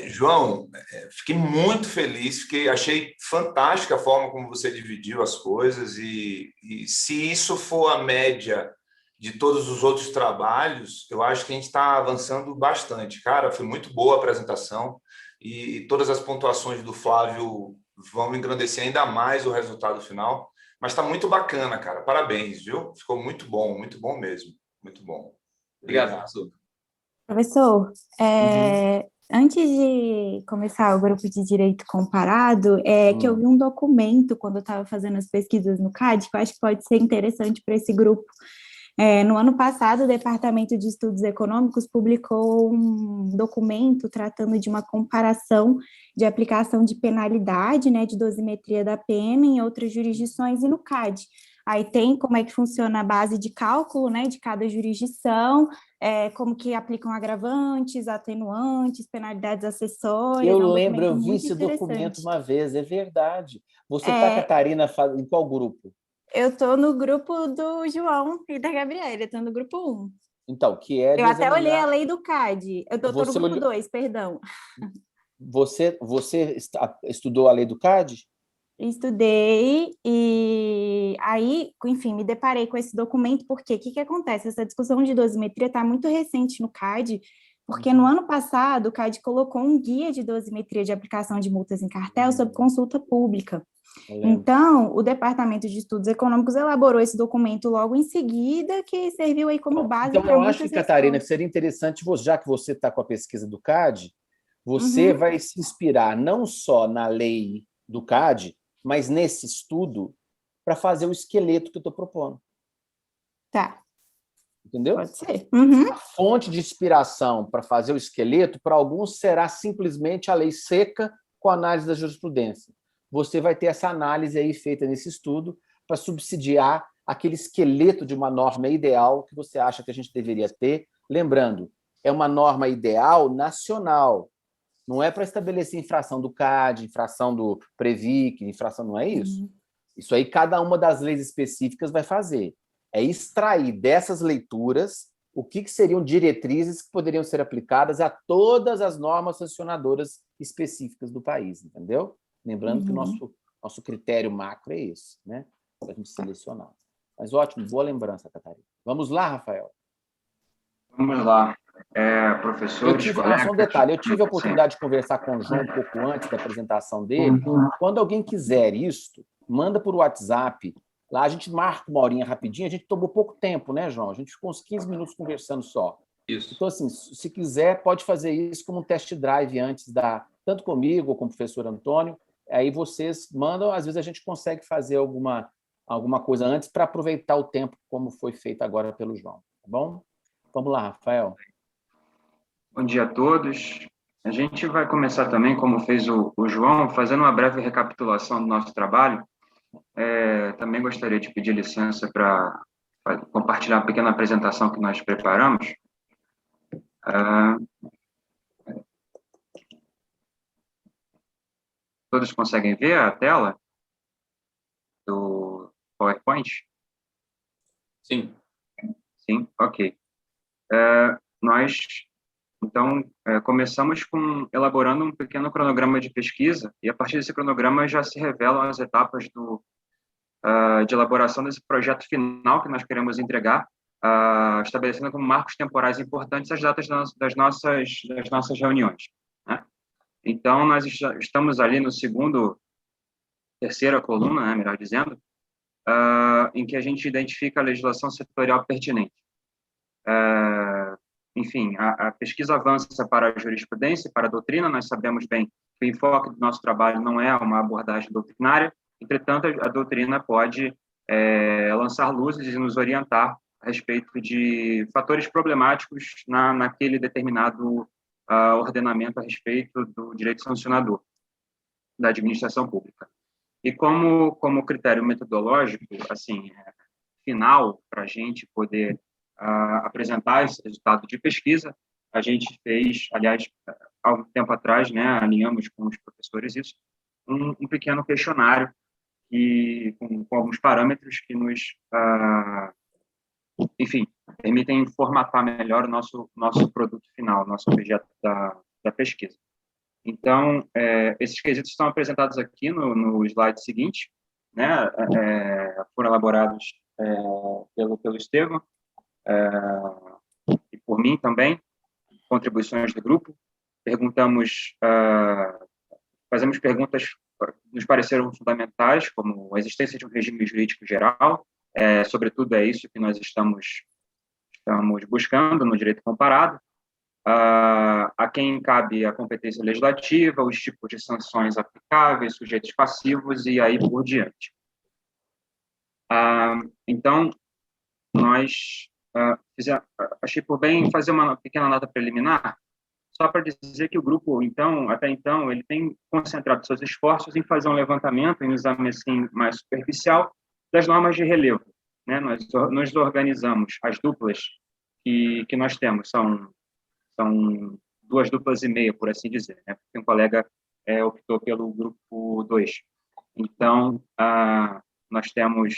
João, fiquei muito feliz, achei fantástica a forma como você dividiu as coisas e se isso for a média de todos os outros trabalhos, eu acho que a gente está avançando bastante. Cara, foi muito boa a apresentação e todas as pontuações do Flávio vão engrandecer ainda mais o resultado final, mas está muito bacana, cara. Parabéns, viu? Ficou muito bom mesmo. Muito bom. Obrigado, professor. Professor, antes de começar o grupo de Direito Comparado, que eu vi um documento quando eu estava fazendo as pesquisas no CAD, que eu acho que pode ser interessante para esse grupo. No ano passado, o Departamento de Estudos Econômicos publicou um documento tratando de uma comparação de aplicação de penalidade, né, de dosimetria da pena em outras jurisdições e no CAD. Aí tem como é que funciona a base de cálculo, né, de cada jurisdição, como que aplicam agravantes, atenuantes, penalidades acessórias. Eu lembro, eu vi esse documento uma vez, é verdade. Você está, Catarina, em qual grupo? Eu estou no grupo do João e da Gabriela, eu estou no grupo 1. Então, que é... Eu até olhei a lei do CAD, eu estou no grupo 2, perdão. Você estudou a lei do CAD? Estudei e aí, enfim, me deparei com esse documento, porque o que acontece? Essa discussão de dosimetria está muito recente no CAD, porque no ano passado o CAD colocou um guia de dosimetria de aplicação de multas em cartel sob consulta pública. Então, o Departamento de Estudos Econômicos elaborou esse documento logo em seguida, que serviu aí como base para muitas eu acho que, Catarina, seria interessante, já que você está com a pesquisa do CAD, você vai se inspirar não só na lei do CAD, mas nesse estudo, para fazer o esqueleto que eu estou propondo. Tá. Entendeu? Pode ser. A fonte de inspiração para fazer o esqueleto, para alguns, será simplesmente a lei seca com a análise da jurisprudência. Você vai ter essa análise aí feita nesse estudo para subsidiar aquele esqueleto de uma norma ideal que você acha que a gente deveria ter. Lembrando, é uma norma ideal nacional. Não é para estabelecer infração do CAD, infração do Previc, infração, não é isso. Isso aí cada uma das leis específicas vai fazer. É extrair dessas leituras o que seriam diretrizes que poderiam ser aplicadas a todas as normas sancionadoras específicas do país, entendeu? Lembrando que o nosso critério macro é esse, né? Para a gente selecionar. Mas ótimo, boa lembrança, Catarina. Vamos lá, Rafael? Vamos lá. Professores, só um detalhe, eu tive a oportunidade de conversar com o João um pouco antes da apresentação dele. Quando alguém quiser isto, manda por WhatsApp. Lá a gente marca uma horinha rapidinho, a gente tomou pouco tempo, né, João? A gente ficou uns 15 minutos conversando só. Isso. Então, assim, se quiser, pode fazer isso como um test drive antes tanto comigo ou com o professor Antônio. Aí vocês mandam, às vezes a gente consegue fazer alguma coisa antes para aproveitar o tempo, como foi feito agora pelo João. Tá bom? Vamos lá, Rafael. Bom dia a todos. A gente vai começar também, como fez o João, fazendo uma breve recapitulação do nosso trabalho. Também gostaria de pedir licença para compartilhar uma pequena apresentação que nós preparamos. Todos conseguem ver a tela do PowerPoint? Sim. Sim? Ok. Nós, então, começamos elaborando um pequeno cronograma de pesquisa, e a partir desse cronograma já se revelam as etapas de elaboração desse projeto final que nós queremos entregar, estabelecendo como marcos temporais importantes as datas das nossas reuniões, né? Então, nós estamos ali no terceira coluna, né, melhor dizendo, em que a gente identifica a legislação setorial pertinente. Enfim, a pesquisa avança para a jurisprudência, para a doutrina. Nós sabemos bem que o enfoque do nosso trabalho não é uma abordagem doutrinária, entretanto, a doutrina pode lançar luzes e nos orientar a respeito de fatores problemáticos naquele determinado ordenamento a respeito do direito sancionador da administração pública. E como critério metodológico, assim, final, para a gente poder apresentar esse resultado de pesquisa, a gente fez, aliás, há um tempo atrás, né, alinhamos com os professores isso, um pequeno questionário com alguns parâmetros que nos, enfim, permitem formatar melhor o nosso produto final, nosso objeto da pesquisa. Então, esses quesitos estão apresentados aqui no slide seguinte, né? Foram elaborados pelo Estevam e por mim também, contribuições do grupo. Fazemos perguntas que nos pareceram fundamentais, como a existência de um regime jurídico geral, sobretudo é isso que nós estamos buscando no direito comparado, a quem cabe a competência legislativa, os tipos de sanções aplicáveis, sujeitos passivos e aí por diante. Então, nós achei por bem fazer uma pequena nota preliminar, só para dizer que o grupo, até então, ele tem concentrado seus esforços em fazer um levantamento, em um exame assim, mais superficial, das normas de relevo. Né? Nós organizamos as duplas que nós temos, são 2 duplas e meia, por assim dizer, né? Porque um colega optou pelo grupo 2. Então, nós temos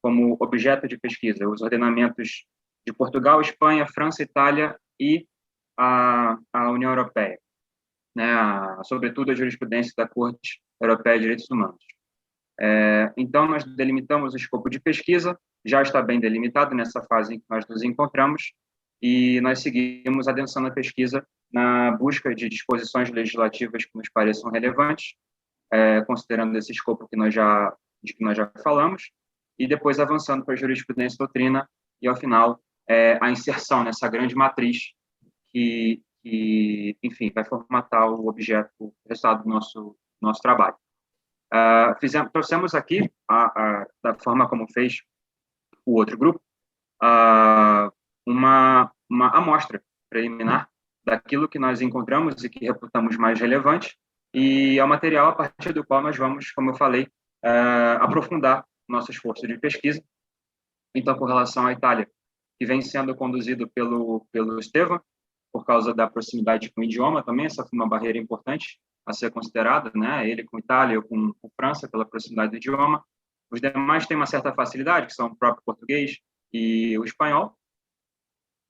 como objeto de pesquisa os ordenamentos de Portugal, Espanha, França, Itália e a União Europeia, né? Sobretudo a jurisprudência da Corte Europeia de Direitos Humanos. Então, nós delimitamos o escopo de pesquisa, já está bem delimitado nessa fase em que nós nos encontramos, e nós seguimos adensando a pesquisa na busca de disposições legislativas que nos pareçam relevantes, considerando esse escopo de que nós já falamos, e depois avançando para a jurisprudência e doutrina, e, ao final, a inserção nessa grande matriz que enfim, vai formatar o objeto, o resultado do nosso trabalho. Trouxemos aqui, da forma como fez o outro grupo, uma amostra preliminar daquilo que nós encontramos e que reputamos mais relevante, e é o material a partir do qual nós vamos, como eu falei, aprofundar nosso esforço de pesquisa. Então, com relação à Itália, que vem sendo conduzido pelo Estevam, por causa da proximidade com o idioma também, essa foi uma barreira importante a ser considerada, né? Ele com Itália, eu com França, pela proximidade do idioma. Os demais têm uma certa facilidade, que são o próprio português e o espanhol.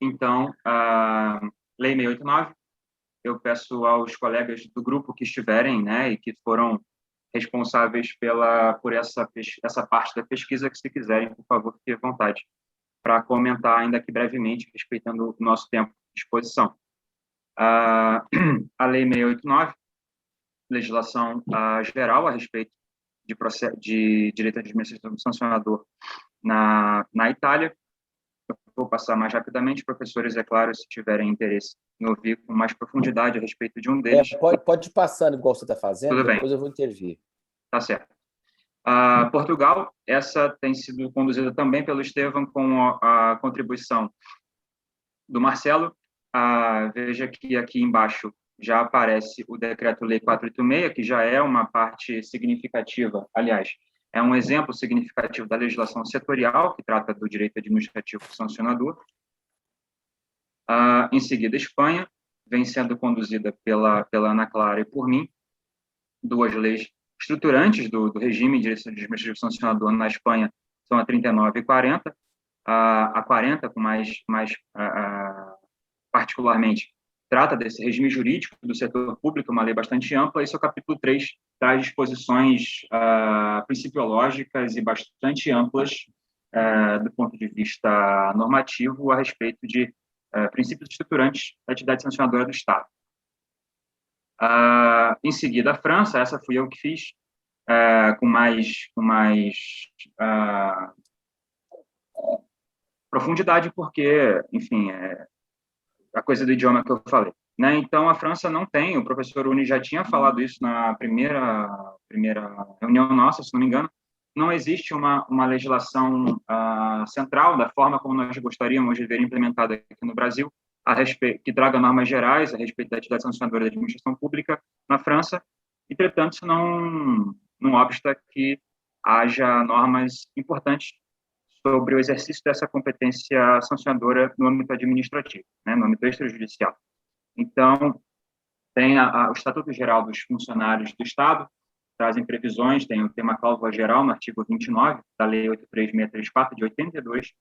Então, a Lei 689, eu peço aos colegas do grupo que estiverem, né, e que foram responsáveis por essa parte da pesquisa, que se quiserem, por favor, fiquem à vontade para comentar, ainda que brevemente, respeitando o nosso tempo de exposição. A Lei 689, legislação geral a respeito de direito administrativo sancionador na Itália. Eu vou passar mais rapidamente, professores, é claro, se tiverem interesse em ouvir com mais profundidade a respeito de um deles. Pode ir passando igual você está fazendo, Tudo bem. Depois eu vou intervir. Tá certo. Portugal, essa tem sido conduzida também pelo Estevam, com a contribuição do Marcelo. Veja que aqui embaixo já aparece o Decreto-Lei 486, que já é uma parte significativa, aliás, é um exemplo significativo da legislação setorial, que trata do direito administrativo sancionador. Em seguida, Espanha, vem sendo conduzida pela Ana Clara e por mim, 2 leis estruturantes do regime de direito administrativo sancionador na Espanha são a 39 e 40, a 40, com mais particularmente, trata desse regime jurídico do setor público, uma lei bastante ampla, e seu capítulo 3 traz disposições principiológicas e bastante amplas do ponto de vista normativo a respeito de princípios estruturantes da atividade sancionadora do Estado. Em seguida, a França, essa fui eu que fiz, com mais profundidade, porque, enfim, a coisa do idioma que eu falei, né? Então, a França não tem, o professor Uni já tinha falado isso na primeira reunião nossa, se não me engano, não existe uma legislação central da forma como nós gostaríamos de ver implementada aqui no Brasil, que traga normas gerais a respeito da atividade sancionadora da administração pública na França. Entretanto, isso não obsta que haja normas importantes sobre o exercício dessa competência sancionadora no âmbito administrativo, né, no âmbito extrajudicial. Então, tem o Estatuto Geral dos Funcionários do Estado, trazem previsões, tem uma cláusula geral no artigo 29 da Lei 83634, de 82,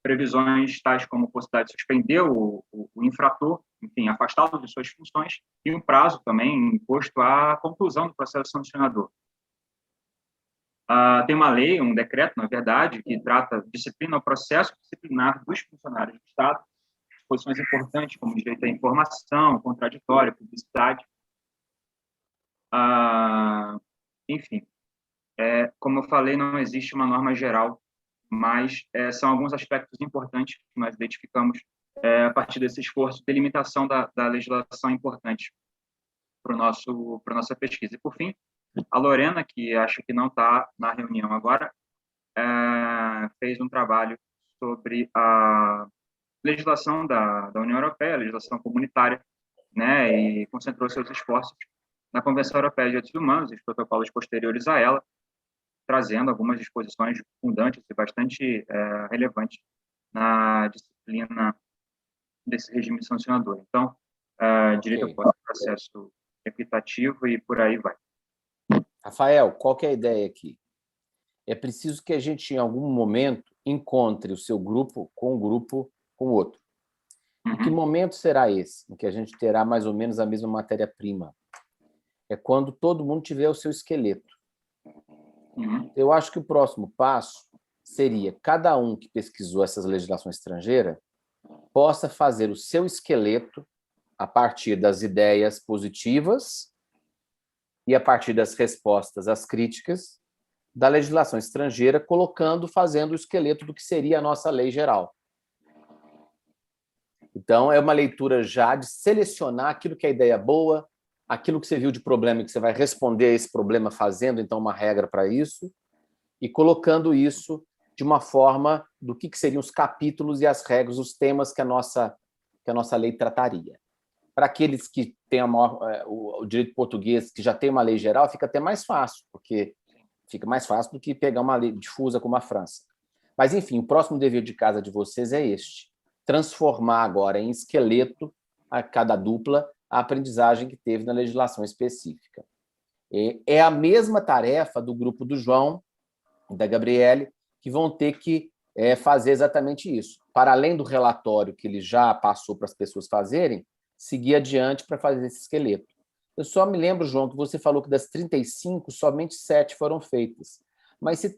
previsões tais como possibilidade de suspender o infrator, enfim, afastá-lo de suas funções, e um prazo também imposto à conclusão do processo sancionador. Tem uma lei, um decreto, na verdade, que trata disciplina o processo disciplinar dos funcionários do Estado, posições importantes como direito à informação, contraditório, publicidade. Enfim, como eu falei, não existe uma norma geral, mas são alguns aspectos importantes que nós identificamos a partir desse esforço de limitação da legislação importante para nossa pesquisa. E, por fim, a Lorena, que acho que não está na reunião agora, fez um trabalho sobre a legislação da União Europeia, a legislação comunitária, né, e concentrou seus esforços na Convenção Europeia de Direitos Humanos e os protocolos posteriores a ela, trazendo algumas disposições fundantes e bastante relevantes na disciplina desse regime sancionador. Então, direito ao processo equitativo e por aí vai. Rafael, qual que é a ideia aqui? É preciso que a gente, em algum momento, encontre o seu grupo com o outro. E que momento será esse, em que a gente terá mais ou menos a mesma matéria-prima? É quando todo mundo tiver o seu esqueleto. Eu acho que o próximo passo seria cada um que pesquisou essas legislações estrangeiras possa fazer o seu esqueleto a partir das ideias positivas e a partir das respostas às críticas da legislação estrangeira, fazendo o esqueleto do que seria a nossa lei geral. Então, é uma leitura já de selecionar aquilo que é ideia boa, aquilo que você viu de problema e que você vai responder a esse problema fazendo, então, uma regra para isso, e colocando isso de uma forma do que seriam os capítulos e as regras, os temas que a nossa lei trataria. Para aqueles que têm o direito português, que já tem uma lei geral, fica até mais fácil, porque fica mais fácil do que pegar uma lei difusa como a França. Mas, enfim, o próximo dever de casa de vocês é este: transformar agora em esqueleto a cada dupla a aprendizagem que teve na legislação específica. É a mesma tarefa do grupo do João e da Gabriele, que vão ter que fazer exatamente isso. Para além do relatório que ele já passou para as pessoas fazerem, seguir adiante para fazer esse esqueleto. Eu só me lembro, João, que você falou que das 35, somente 7 foram feitas. Mas se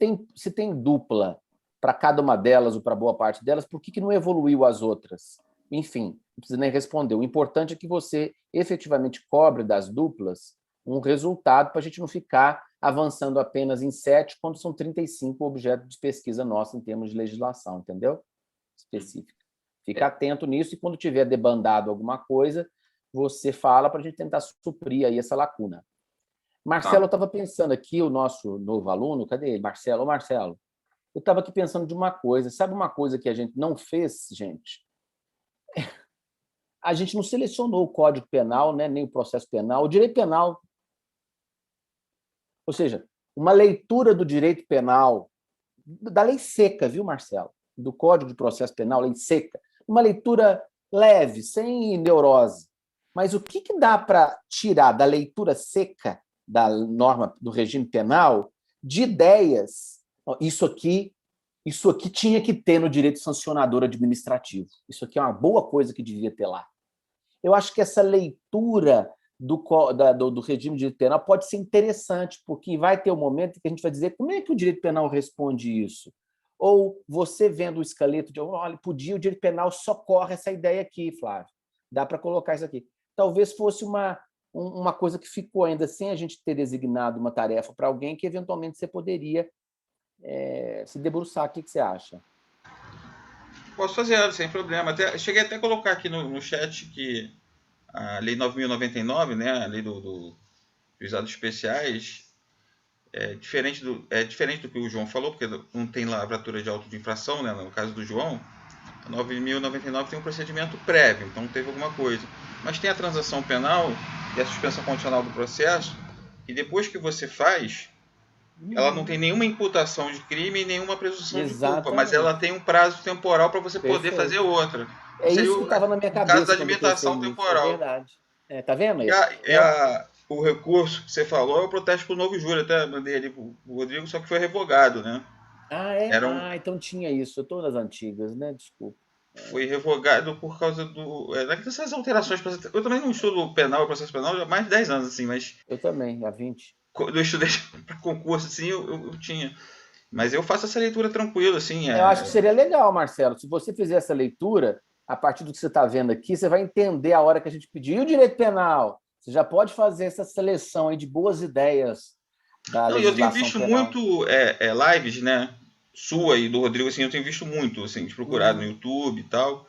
tem dupla para cada uma delas ou para boa parte delas, por que não evoluiu as outras? Enfim, não precisa nem responder. O importante é que você efetivamente cobre das duplas um resultado para a gente não ficar avançando apenas em 7, quando são 35 objetos de pesquisa nossa em termos de legislação, entendeu? Específica. Fica atento nisso e quando tiver debandado alguma coisa, você fala para a gente tentar suprir aí essa lacuna. Marcelo, eu estava pensando aqui, o nosso novo aluno, cadê ele? Marcelo, Marcelo, eu estava aqui pensando de uma coisa. Sabe uma coisa que a gente não fez, gente? A gente não selecionou o Código Penal, né, nem o processo penal, o direito penal. Ou seja, uma leitura do direito penal, da lei seca, viu, Marcelo? Do Código de Processo Penal, lei seca. Uma leitura leve, sem neurose. Mas o que dá para tirar da leitura seca da norma do regime penal de ideias? Isso aqui tinha que ter no direito sancionador administrativo. Isso aqui é uma boa coisa que devia ter lá. Eu acho que essa leitura do regime de direito penal pode ser interessante, porque vai ter um momento que a gente vai dizer como é que o direito penal responde isso. Ou você vendo o esqueleto de olha, o direito penal socorre essa ideia aqui, Flávio. Dá para colocar isso aqui. Talvez fosse uma coisa que ficou ainda sem a gente ter designado uma tarefa para alguém que eventualmente você poderia se debruçar. O que você acha? Posso fazer, sem problema. Cheguei até a colocar aqui no chat que a Lei 9.099, né, a Lei dos Juizados Especiais, é diferente do que o João falou, porque não tem lavratura de auto de infração, né, no caso do João. A 9.099 tem um procedimento prévio, então teve alguma coisa. Mas tem a transação penal e a suspensão condicional do processo, e depois que você faz, ela não tem nenhuma imputação de crime e nenhuma presunção de culpa, mas ela tem um prazo temporal para você poder fazer outra. É isso que estava na minha cabeça. No caso da limitação temporal. É verdade. Tá vendo? O recurso que você falou é o protesto por novo júri. Até mandei ali para o Rodrigo, só que foi revogado, né? Ah, é? Era um- Ah, então tinha isso. Eu estou nas antigas, né? Desculpa. Foi revogado por causa dessas alterações. Eu também não estudo penal, processo penal, há mais de 10 anos, assim, mas Eu também, há 20. quando eu estudei para concurso, assim, eu tinha. Mas eu faço essa leitura tranquila, assim. Eu acho que seria legal, Marcelo, se você fizer essa leitura, a partir do que você está vendo aqui, você vai entender a hora que a gente pediu o direito penal. Você já pode fazer essa seleção aí de boas ideias da Não, e eu tenho legislação visto penal. muito lives, né? Sua e do Rodrigo, assim, eu tenho visto muito, assim, de procurar no YouTube e tal.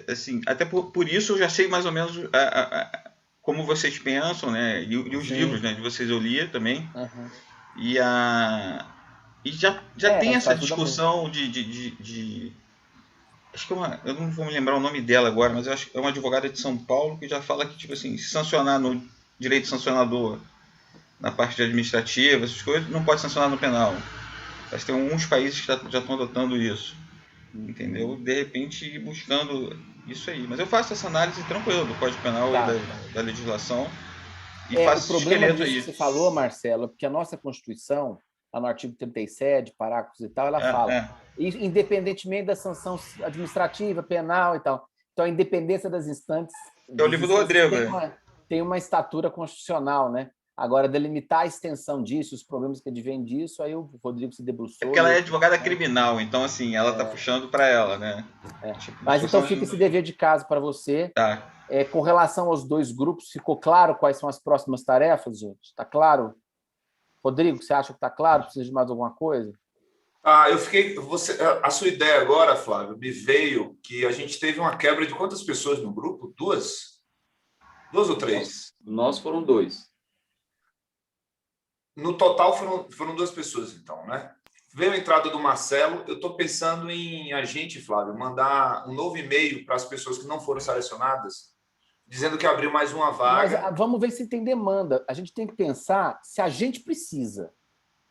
Assim, até por isso eu já sei mais ou menos como vocês pensam, né? E os Sim. livros, né? De vocês eu lia também. Uhum. E já tem isso essa ajuda discussão acho que eu não vou me lembrar o nome dela agora, mas eu acho que é uma advogada de São Paulo que já fala que, tipo assim, se sancionar no direito sancionador na parte administrativa, essas coisas, não pode sancionar no penal. Mas tem alguns países que já estão adotando isso. Entendeu? De repente ir buscando isso aí. Mas eu faço essa análise tranquila do Código Penal Tá. e da legislação e O faço esse problema esqueleto disso aí. que você falou, Marcelo, é porque a nossa Constituição, lá no artigo 37, parágrafos e tal, ela fala, independentemente da sanção administrativa, penal e tal. Então, a independência das instâncias É o livro do Rodrigo. tem uma estatura constitucional, né? Agora, delimitar a extensão disso, os problemas que advêm disso, aí o Rodrigo se debruçou. É porque ela é advogada criminal, então, assim, ela tá puxando para ela, né? Tipo, mas então fica esse dever de casa para você. Tá. Com relação aos dois grupos, ficou claro quais são as próximas tarefas, gente? Está claro? Rodrigo, você acha que está claro? Precisa de mais alguma coisa? Eu fiquei. A sua ideia agora, Flávio, me veio que a gente teve uma quebra de quantas pessoas no grupo? 2? 2 ou 3? Nós foram 2. No total foram 2 pessoas, então, né? Veio a entrada do Marcelo. Eu estou pensando em a gente, Flávio, mandar um novo e-mail para as pessoas que não foram selecionadas, dizendo que abriu mais uma vaga. Mas vamos ver se tem demanda. A gente tem que pensar se a gente precisa.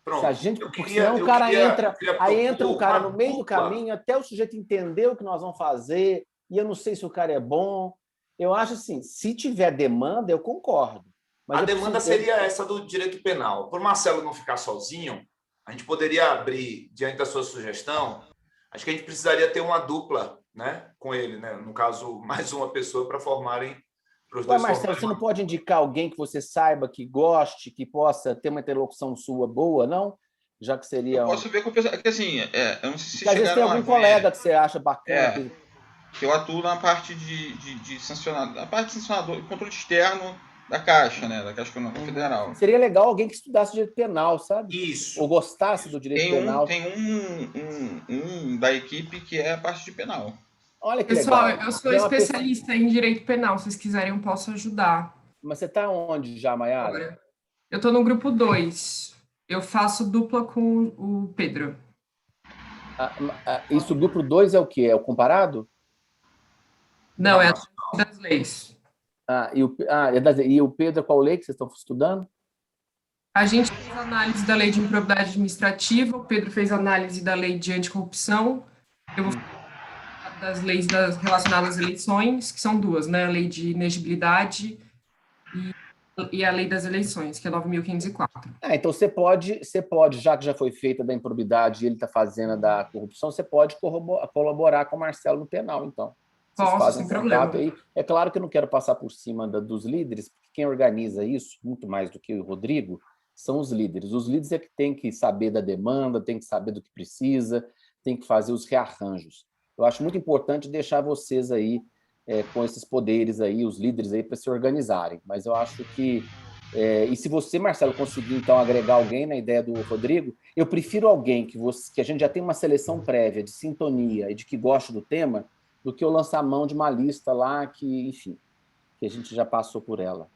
Pronto. Se a gente, porque senão o cara entra um cara no meio do dupla. caminho, até o sujeito entender o que nós vamos fazer, e eu não sei se o cara é bom. Eu acho assim, se tiver demanda, eu concordo. Mas a demanda seria essa do direito penal. Por Marcelo não ficar sozinho, a gente poderia abrir, diante da sua sugestão, acho que a gente precisaria ter uma dupla, né, com ele, né? No caso, mais uma pessoa para formarem para os dois. Marcelo, você não pode indicar alguém que você saiba, que goste, que possa ter uma interlocução sua boa, não? Já que seria... Eu posso ver com o pessoal... Porque, assim, eu não sei se às vezes tem algum colega que você acha bacana. Que eu atuo na parte de sancionador, na parte de sancionador, controle externo da Caixa, né? Da Caixa Econômica Federal. Seria legal alguém que estudasse direito penal, sabe? Isso. Ou gostasse do direito penal. Tem um da equipe que é a parte de penal. Olha que Pessoal, legal. eu sou especialista em direito penal. Se vocês quiserem, eu posso ajudar. Mas você está onde já, Maiara? Eu estou no grupo 2. Eu faço dupla com o Pedro. Isso, o grupo 2 é o quê? É o comparado? Não, é a das leis. E o Pedro, qual lei que vocês estão estudando? A gente fez análise da lei de improbidade administrativa, o Pedro fez análise da lei de anticorrupção, eu vou falar das leis relacionadas às eleições, que são 2, né? A lei de inegibilidade e a lei das eleições, que é 9.504. Então você pode, já que já foi feita da improbidade e ele está fazendo a da corrupção, você pode colaborar com o Marcelo no penal, então. Posso, sem problema. Aí. É claro que eu não quero passar por cima dos líderes, porque quem organiza isso, muito mais do que o Rodrigo, são os líderes. Os líderes é que tem que saber da demanda, tem que saber do que precisa, tem que fazer os rearranjos. Eu acho muito importante deixar vocês aí com esses poderes aí, os líderes aí, para se organizarem. Mas eu acho que... e se você, Marcelo, conseguir, então, agregar alguém na ideia do Rodrigo, eu prefiro alguém que a gente já tem uma seleção prévia de sintonia e de que goste do tema, do que eu lançar a mão de uma lista lá que, enfim, que a gente já passou por ela.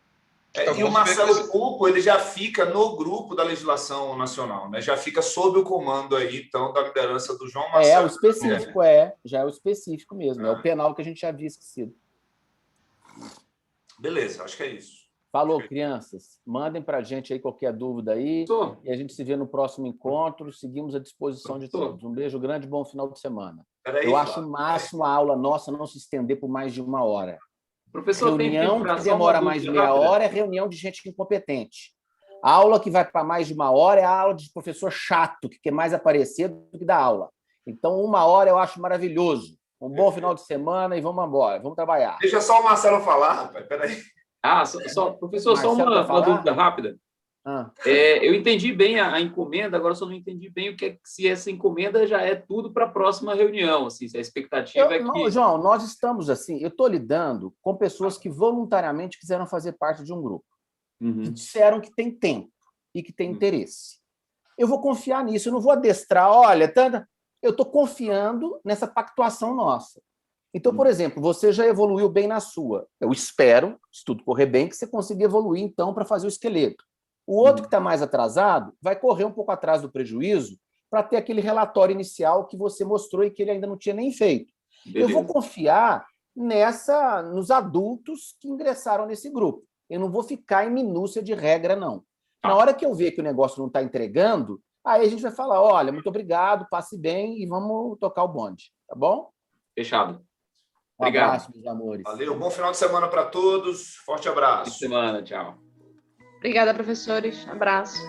E o Marcelo Pupo, ele já fica no grupo da legislação nacional, né? Já fica sob o comando aí, então, da liderança do João Marcelo. O específico, já é o específico mesmo, é o penal que a gente já havia esquecido. Beleza, acho que é isso. Falou, crianças. Mandem para a gente aí qualquer dúvida aí. E a gente se vê no próximo encontro. Seguimos à disposição de todos. Um beijo grande, bom final de semana. Eu acho o máximo a aula nossa não se estender por mais de 1 hora. Professor, reunião que demora mais de meia hora é reunião de gente incompetente. A aula que vai para mais de 1 hora é a aula de professor chato, que quer mais aparecer do que dar aula. Então, 1 hora eu acho maravilhoso. Um bom final de semana e vamos embora, vamos trabalhar. Deixa só o Marcelo falar, rapaz, peraí. Professor, só uma dúvida rápida. Eu entendi bem a encomenda, agora só não entendi bem se essa encomenda já é tudo para a próxima reunião, assim, se a expectativa é que... Não, João, nós estamos assim, eu estou lidando com pessoas que voluntariamente quiseram fazer parte de um grupo, que disseram que tem tempo e que tem interesse. Eu vou confiar nisso, eu não vou adestrar, olha, eu estou confiando nessa pactuação nossa. Então, por exemplo, você já evoluiu bem na sua. Eu espero, se tudo correr bem, que você consiga evoluir, então, para fazer o esqueleto. O outro que está mais atrasado vai correr um pouco atrás do prejuízo para ter aquele relatório inicial que você mostrou e que ele ainda não tinha nem feito. Beleza. Eu vou confiar nos adultos que ingressaram nesse grupo. Eu não vou ficar em minúcia de regra, não. Na hora que eu ver que o negócio não está entregando, aí a gente vai falar, olha, muito obrigado, passe bem e vamos tocar o bonde, tá bom? Fechado. Obrigado. Um abraço, meus amores. Valeu, bom final de semana para todos. Forte abraço. Boa semana, tchau. Obrigada, professores. Abraço.